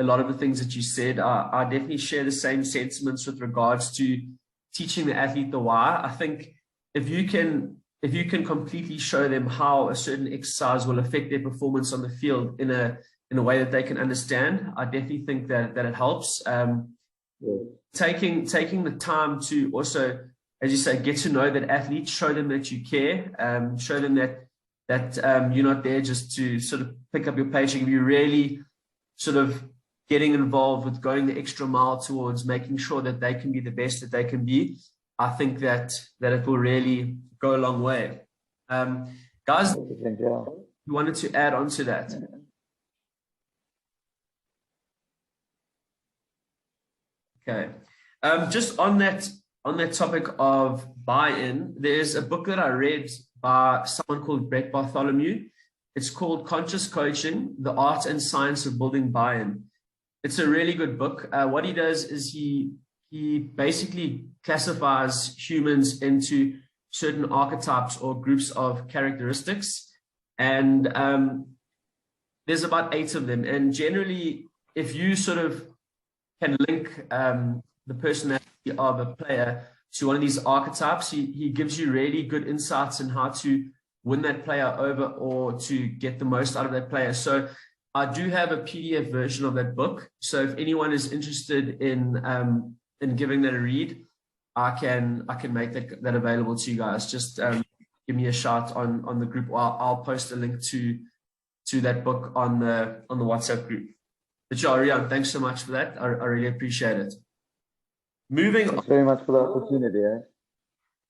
a lot of the things that you said. I definitely share the same sentiments with regards to teaching the athlete the why. I think if you can completely show them how a certain exercise will affect their performance on the field in a way that they can understand, I definitely think that it helps. Taking the time to also, as you say, get to know that athletes, show them that you care, show them that you're not there just to sort of pick up your paycheck. You're really sort of getting involved with going the extra mile towards making sure that they can be the best that they can be. I think that it will really go a long way. Guys, you wanted to add on to that? Okay. Just on that topic of buy-in, there's a book that I read by someone called Brett Bartholomew. It's called Conscious Coaching: The Art and Science of Building Buy-in. It's a really good book. What he does is he basically classifies humans into certain archetypes or groups of characteristics, and there's about 8 of them. And generally, if you sort of can link the personality of a player to one of these archetypes, he gives you really good insights on how to win that player over or to get the most out of that player. So I do have a PDF version of that book. So if anyone is interested in giving that a read, I can make that available to you guys. Just give me a shout on the group. I'll post a link to that book on the WhatsApp group. But yeah, Rian, thanks so much for that. I really appreciate it. Thanks very much for the opportunity.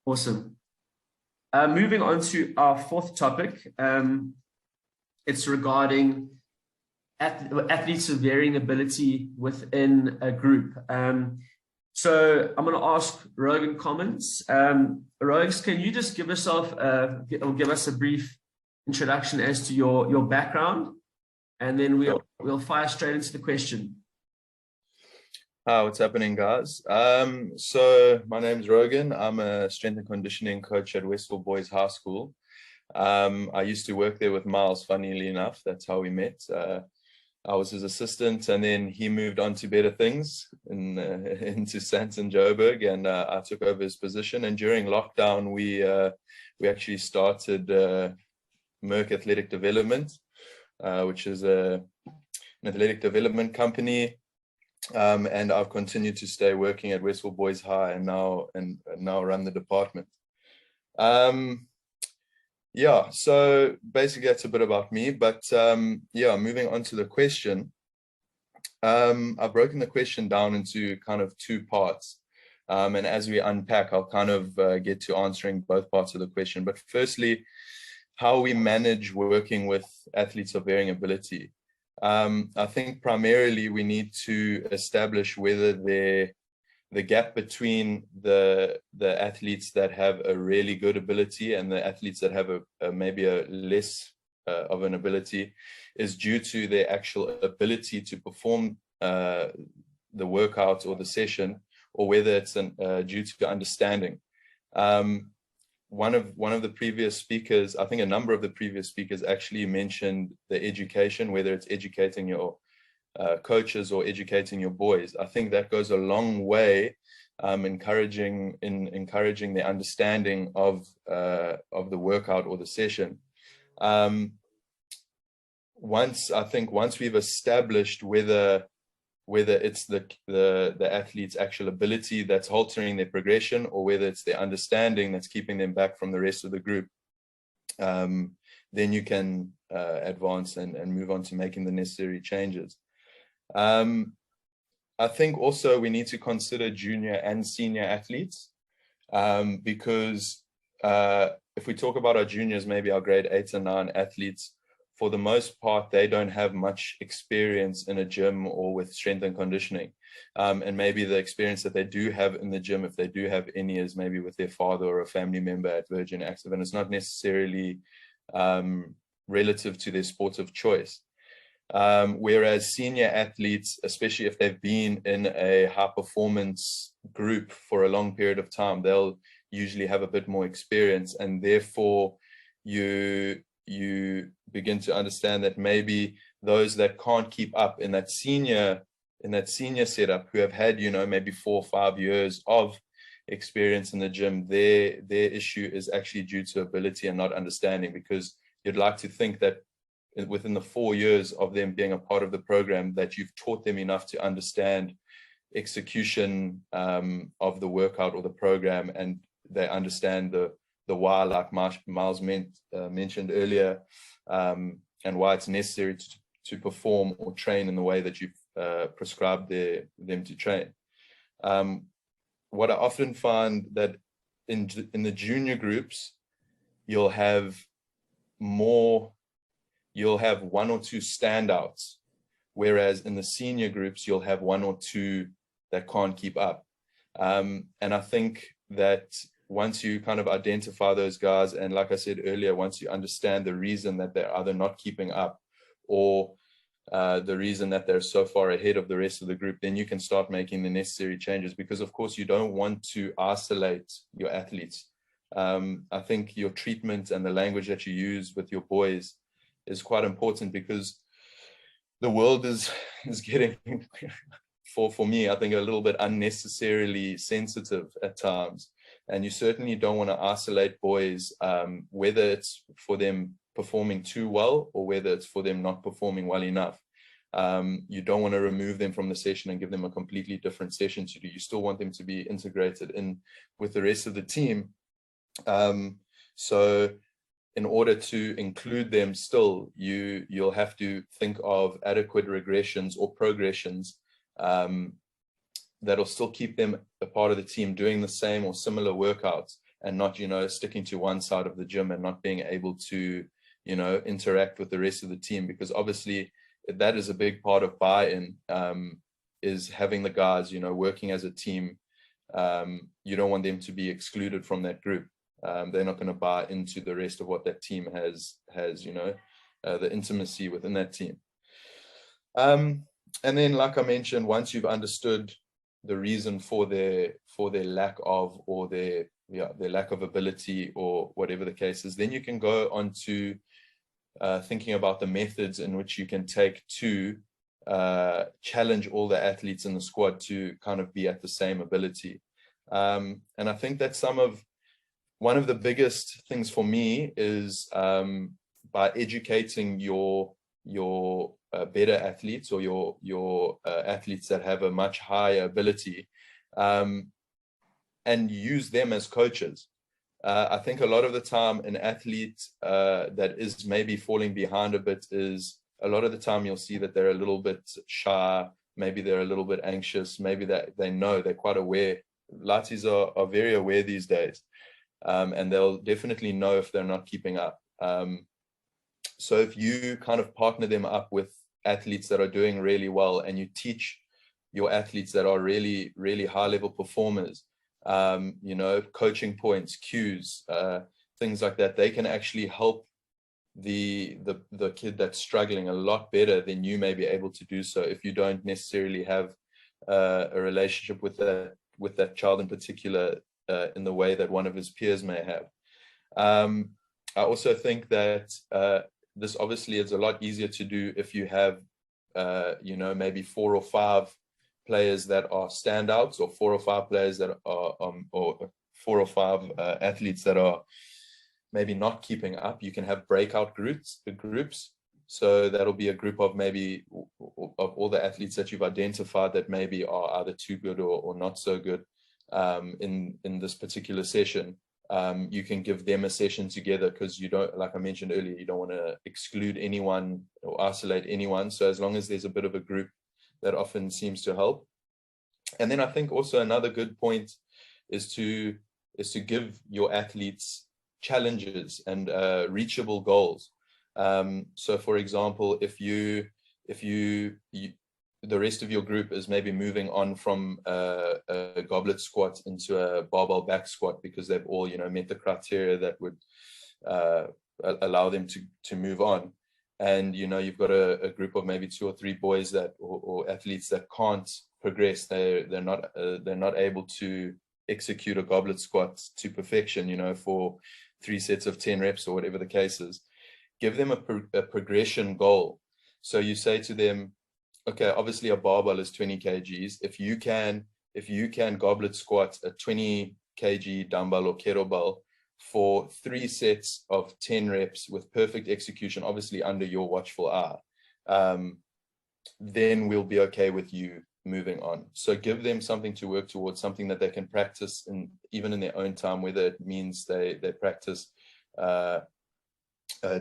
Awesome. Moving on to our 4th topic. It's regarding athletes of varying ability within a group. So I'm going to ask Rogan comments. Rogs, can you just give us a brief introduction as to your background, and then we'll fire straight into the question. What's happening, guys? So my name's Rogan. I'm a strength and conditioning coach at Westville Boys High School. I used to work there with Miles, funnily enough. That's how we met. I was his assistant, and then he moved on to better things into Sandton Joburg, and I took over his position. And during lockdown, we actually started Merck Athletic Development, which is an athletic development company. And I've continued to stay working at Westville Boys High, and now run the department. Yeah, so basically that's a bit about me, but yeah, moving on to the question. I've broken the question down into kind of 2 parts, and as we unpack, I'll kind of get to answering both parts of the question. But firstly, how we manage working with athletes of varying ability. I think primarily we need to establish whether the gap between the athletes that have a really good ability and the athletes that have maybe a less of an ability is due to their actual ability to perform the workout or the session, or whether it's due to understanding. One of the previous speakers, I think a number of the previous speakers actually mentioned the education, whether it's educating your coaches or educating your boys. I think that goes a long way, encouraging the understanding of the workout or the session. Once we've established whether it's the athlete's actual ability that's haltering their progression, or whether it's their understanding that's keeping them back from the rest of the group, then you can advance and move on to making the necessary changes. I think also we need to consider junior and senior athletes, because if we talk about our juniors, maybe our grade 8 and 9 athletes, for the most part, they don't have much experience in a gym or with strength and conditioning. and maybe the experience that they do have in the gym, if they do have any, is maybe with their father or a family member at Virgin Active, and it's not necessarily relative to their sport of choice. Whereas senior athletes, especially if they've been in a high performance group for a long period of time, they'll usually have a bit more experience, and therefore you begin to understand that maybe those that can't keep up in that senior setup, who have had, you know, maybe 4 or 5 years of experience in the gym, their issue is actually due to ability and not understanding, because you'd like to think that within the 4 years of them being a part of the program, that you've taught them enough to understand execution of the workout or the program, and they understand the why, like Miles mentioned earlier, and why it's necessary to perform or train in the way that you've prescribed them to train. What I often find that in the junior groups, you'll have 1 or 2 standouts, whereas in the senior groups, you'll have 1 or 2 that can't keep up. And I think that once you kind of identify those guys, and like I said earlier, once you understand the reason that they're either not keeping up or the reason that they're so far ahead of the rest of the group, then you can start making the necessary changes, because of course you don't want to isolate your athletes. I think your treatment and the language that you use with your boys is quite important, because the world is getting for me, I think, a little bit unnecessarily sensitive at times, and you certainly don't want to isolate boys, whether it's for them performing too well or whether it's for them not performing well enough. You don't want to remove them from the session and give them a completely different session to do. You still want them to be integrated in with the rest of the team. So in order to include them still, you'll have to think of adequate regressions or progressions that'll still keep them a part of the team, doing the same or similar workouts, and not, you know, sticking to one side of the gym and not being able to, you know, interact with the rest of the team, because obviously that is a big part of buy-in, is having the guys, you know, working as a team. You don't want them to be excluded from that group. They're not going to buy into the rest of what that team has, you know, the intimacy within that team. And then, like I mentioned, once you've understood the reason for their lack of, or their lack of ability, or whatever the case is, then you can go on to thinking about the methods in which you can take to challenge all the athletes in the squad to kind of be at the same ability. And I think that one of the biggest things for me is by educating your better athletes, or your athletes that have a much higher ability, and use them as coaches. I think a lot of the time an athlete that is maybe falling behind a bit, is a lot of the time you'll see that they're a little bit shy, maybe they're a little bit anxious, maybe that they're quite aware. Latis are very aware these days, and they'll definitely know if they're not keeping up. So if you kind of partner them up with athletes that are doing really well, and you teach your athletes that are really, really high level performers, you know, coaching points, cues, things like that, they can actually help the kid that's struggling a lot better than you may be able to do so if you don't necessarily have a relationship with that child in particular, in the way that one of his peers may have. I also think that this obviously is a lot easier to do if you have, you know, maybe 4 or 5 players that are standouts, or 4 or 5 players that are, or 4 or 5 athletes that are maybe not keeping up. You can have breakout groups. So that'll be a group of maybe of all the athletes that you've identified that maybe are either too good or not so good in this particular session. You can give them a session together, because you don't, like I mentioned earlier, you don't want to exclude anyone or isolate anyone. So as long as there's a bit of a group, that often seems to help. And then I think also another good point is to give your athletes challenges and reachable goals. So for example, if you the rest of your group is maybe moving on from a goblet squat into a barbell back squat because they've all, met the criteria that would allow them to move on. And, you've got a group of maybe 2 or 3 boys that, or athletes that can't progress. They're not able to execute a goblet squat to perfection, for 3 sets of 10 reps or whatever the case is. Give them a progression goal. So you say to them, okay, obviously a barbell is 20 kgs. If you can goblet squat a 20 kg dumbbell or kettlebell for 3 sets of 10 reps with perfect execution, obviously under your watchful eye, then we'll be okay with you moving on. So give them something to work towards, something that they can practice, and even in their own time, whether it means they practice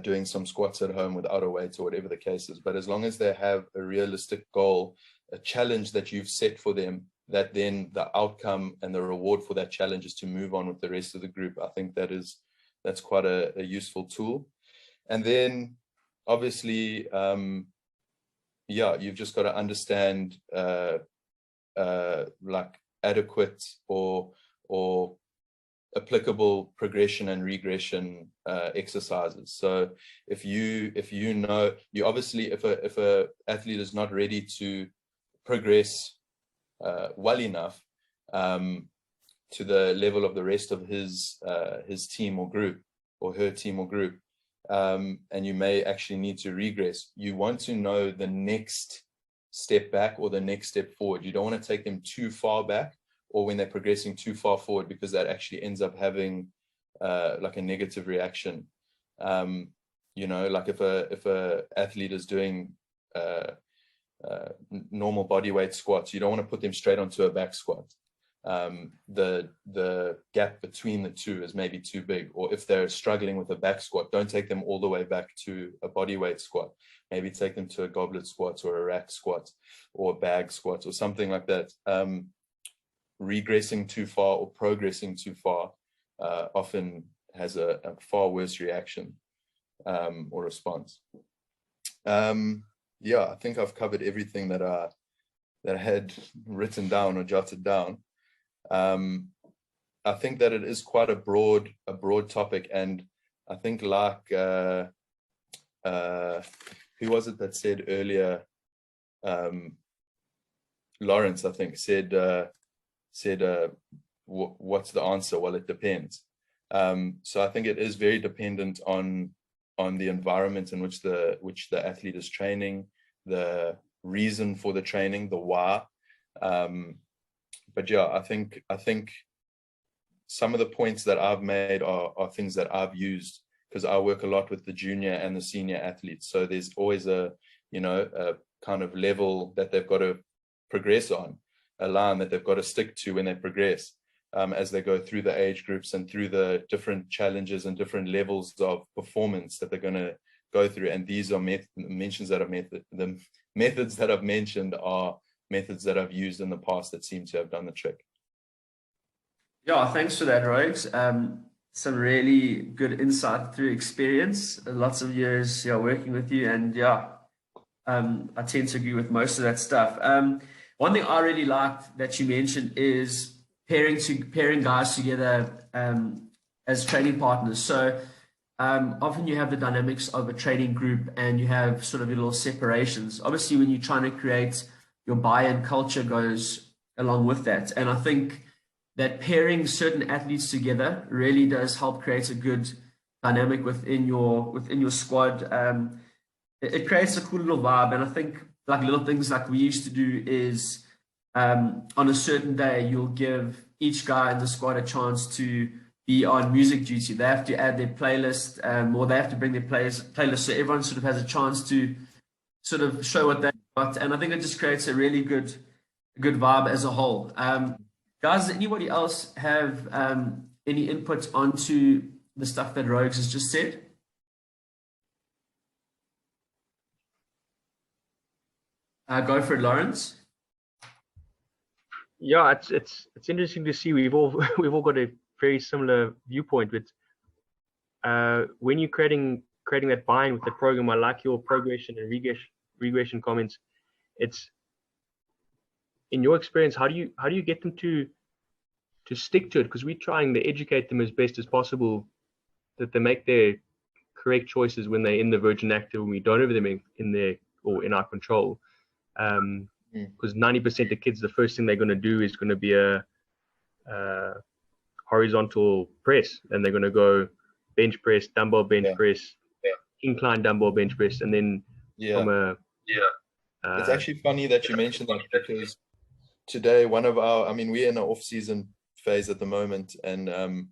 doing some squats at home without a weight or whatever the case is. But as long as they have a realistic goal, a challenge that you've set for them, that then the outcome and the reward for that challenge is to move on with the rest of the group, I think that's quite a useful tool. And then obviously, you've just got to understand like adequate or applicable progression and regression exercises. So if you know, you obviously, if a athlete is not ready to progress well enough to the level of the rest of his team or group, or her team or group, and you may actually need to regress, you want to know the next step back or the next step forward. You don't want to take them too far back, or when they're progressing too far forward, because that actually ends up having like a negative reaction. Like if a athlete is doing normal body weight squats, you don't want to put them straight onto a back squat. The gap between the two is maybe too big. Or if they're struggling with a back squat, don't take them all the way back to a body weight squat. Maybe take them to a goblet squat or a rack squat or a bag squat or something like that. Regressing too far or progressing too far often has a far worse reaction or response. I think I've covered everything that I had written down or jotted down. I think that it is quite a broad topic, and I think like who was it that said earlier? Lawrence, I think, said what's the answer? Well, it depends. So I think it is very dependent on the environment in which the athlete is training, the reason for the training, the why. But I think some of the points that I've made are things that I've used, because I work a lot with the junior and the senior athletes. So there's always a kind of level that they've got to progress on, a line that they've got to stick to when they progress, as they go through the age groups and through the different challenges and different levels of performance that they're going to go through. And these are the methods that I've mentioned are methods that I've used in the past that seem to have done the trick. Yeah, thanks for that, Rogues. Some really good insight through experience, lots of years working with you, and I tend to agree with most of that stuff. One thing I really liked that you mentioned is pairing guys together as training partners. So often you have the dynamics of a training group, and you have sort of your little separations. Obviously, when you're trying to create your buy-in, culture goes along with that. And I think that pairing certain athletes together really does help create a good dynamic within your squad. It creates a cool little vibe. And I think like little things like we used to do is on a certain day, you'll give each guy in the squad a chance to be on music duty. They have to add their playlist, or they have to bring their playlist, so everyone sort of has a chance to sort of show what they got. And I think it just creates a really good vibe as a whole. Guys, does anybody else have any input onto the stuff that Rogues has just said? Go for it, Lawrence. Yeah, it's interesting to see we've all got a very similar viewpoint. But when you're creating that buy-in with the program, I like your progression and regression comments. It's in your experience, how do you get them to stick to it? Because we're trying to educate them as best as possible that they make their correct choices when they're in the Virgin Active, when we don't have them in their or in our control. Because 90% of kids, the first thing they're going to do is going to be a horizontal press, and they're going to go bench press, dumbbell bench press, incline dumbbell bench press, and then from a it's actually funny that you mentioned that, because today we're in an off-season phase at the moment, and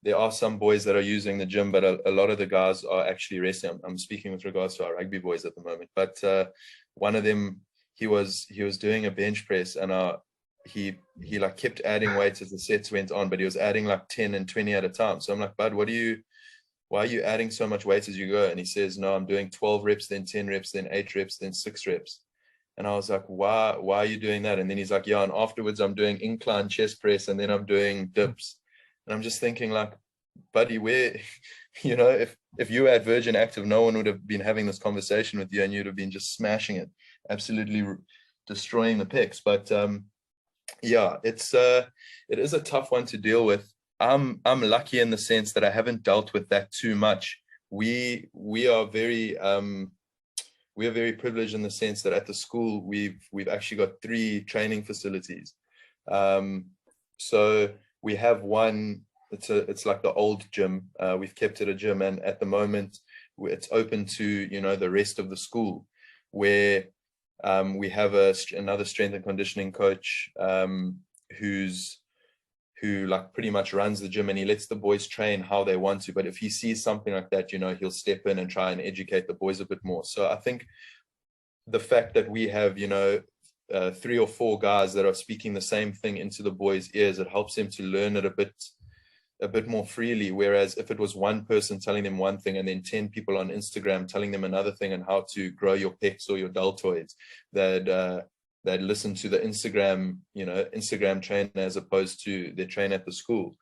there are some boys that are using the gym, but a lot of the guys are actually resting. I'm speaking with regards to our rugby boys at the moment, but one of them, he was doing a bench press, and he like kept adding weights as the sets went on, but he was adding like 10 and 20 at a time. So I'm like, bud, why are you adding so much weight as you go? And he says, no, I'm doing 12 reps, then 10 reps, then 8 reps, then 6 reps. And I was like, why are you doing that? And then he's like, yeah, and afterwards I'm doing incline chest press, and then I'm doing dips. And I'm just thinking, like, buddy, where, if you were at Virgin Active, no one would have been having this conversation with you, and you'd have been just smashing it, absolutely destroying the pecs. But it is a tough one to deal with. I'm lucky in the sense that I haven't dealt with that too much. We are very privileged in the sense that at the school we've actually got 3 training facilities. So we have one. It's like the old gym. We've kept it a gym, and at the moment it's open to the rest of the school, where we have another strength and conditioning coach who like pretty much runs the gym, and he lets the boys train how they want to. But if he sees something like that, he'll step in and try and educate the boys a bit more. So I think the fact that we have 3 or 4 guys that are speaking the same thing into the boys' ears, it helps them to learn it a bit more freely. Whereas if it was one person telling them one thing and then 10 people on Instagram telling them another thing on how to grow your pecs or your deltoids, they'd listen to the Instagram trainer as opposed to their trainer at the school.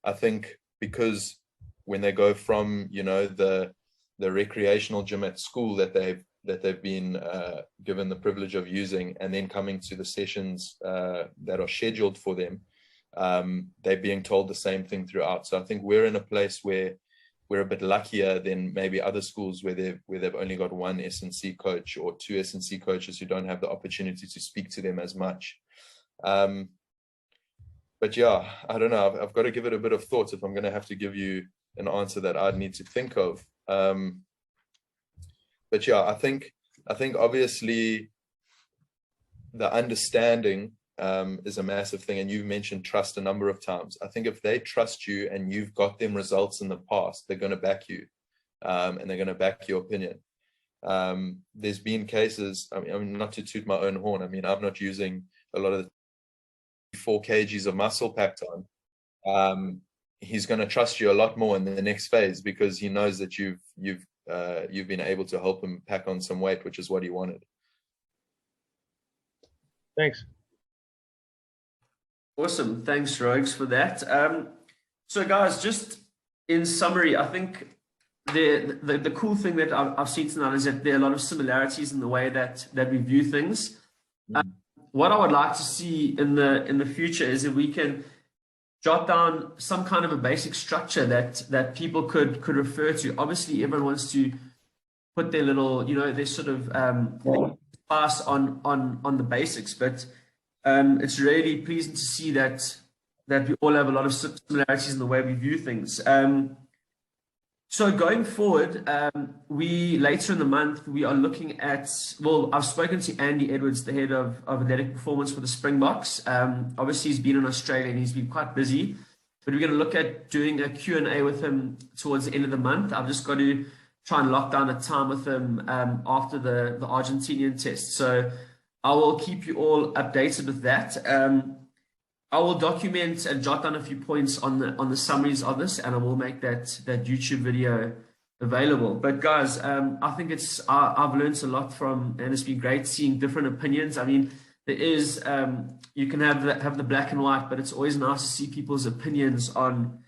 I think because when they go from the recreational gym at school that they've been given the privilege of using, and then coming to the sessions that are scheduled for them, they're being told the same thing throughout. So I think we're in a place where we're a bit luckier than maybe other schools where they've only got 1 S&C coach or 2 S&C coaches who don't have the opportunity to speak to them as much. But yeah, I don't know. I've got to give it a bit of thought if I'm going to have to give you an answer that I'd need to think of. But yeah, I think obviously the understanding is a massive thing, and you've mentioned trust a number of times. I think if they trust you and you've got them results in the past, they're going to back you, and they're going to back your opinion. There's been cases, I mean, not to toot my own horn, I mean, I'm not using a lot of the 4 kgs of muscle packed on. He's going to trust you a lot more in the next phase, because he knows that you've been able to help him pack on some weight, which is what he wanted. Thanks. Awesome. Thanks, Rogues, for that. So guys, just in summary, I think the cool thing that I've seen tonight is that there are a lot of similarities in the way that we view things. What I would like to see in the future is if we can jot down some kind of a basic structure that people could refer to. Obviously, everyone wants to put their little, their sort of pass on the basics, but it's really pleasing to see that we all have a lot of similarities in the way we view things. So going forward, later in the month, we are looking at, I've spoken to Andy Edwards, the head of athletic performance for the Springboks. Obviously, he's been in Australia and he's been quite busy, but we're going to look at doing a Q&A with him towards the end of the month. I've just got to try and lock down a time with him after the Argentinian test. So I will keep you all updated with that. I will document and jot down a few points on the summaries of this, and I will make that YouTube video available. But guys, I think I've learned a lot from, and it's been great seeing different opinions. I mean, there is you can have the black and white, but it's always nice to see people's opinions on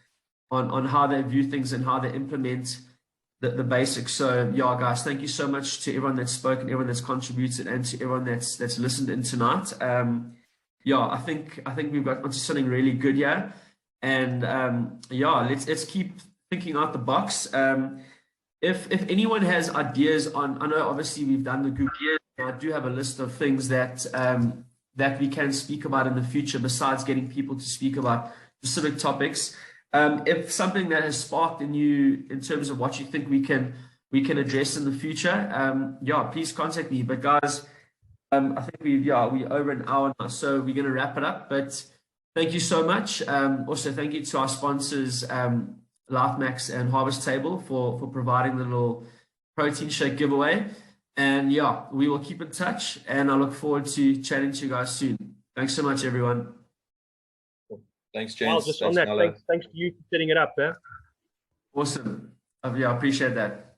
how they view things and how they implement the basics. So yeah, guys, thank you so much to everyone that's spoken, everyone that's contributed, and to everyone that's listened in tonight. Yeah, I think we've got onto something really good here, and yeah, let's keep thinking out the box. If anyone has ideas on, I know obviously we've done the group here. I do have a list of things that that we can speak about in the future, besides getting people to speak about specific topics. If something that has sparked in you in terms of what you think we can address in the future, yeah, please contact me. But guys, I think we over an hour now, so we're going to wrap it up. But thank you so much. Also, thank you to our sponsors, LifeMax and Harvest Table, for providing the little protein shake giveaway. And yeah, we will keep in touch, and I look forward to chatting to you guys soon. Thanks so much, everyone. Thanks, James. Well, just Thanks, on that, Marlo. thanks to you for setting it up. Awesome. Yeah, I appreciate that.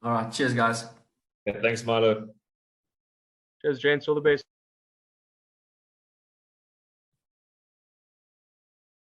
All right. Cheers, guys. Yeah, thanks, Marlo. Cheers, gents. All the best.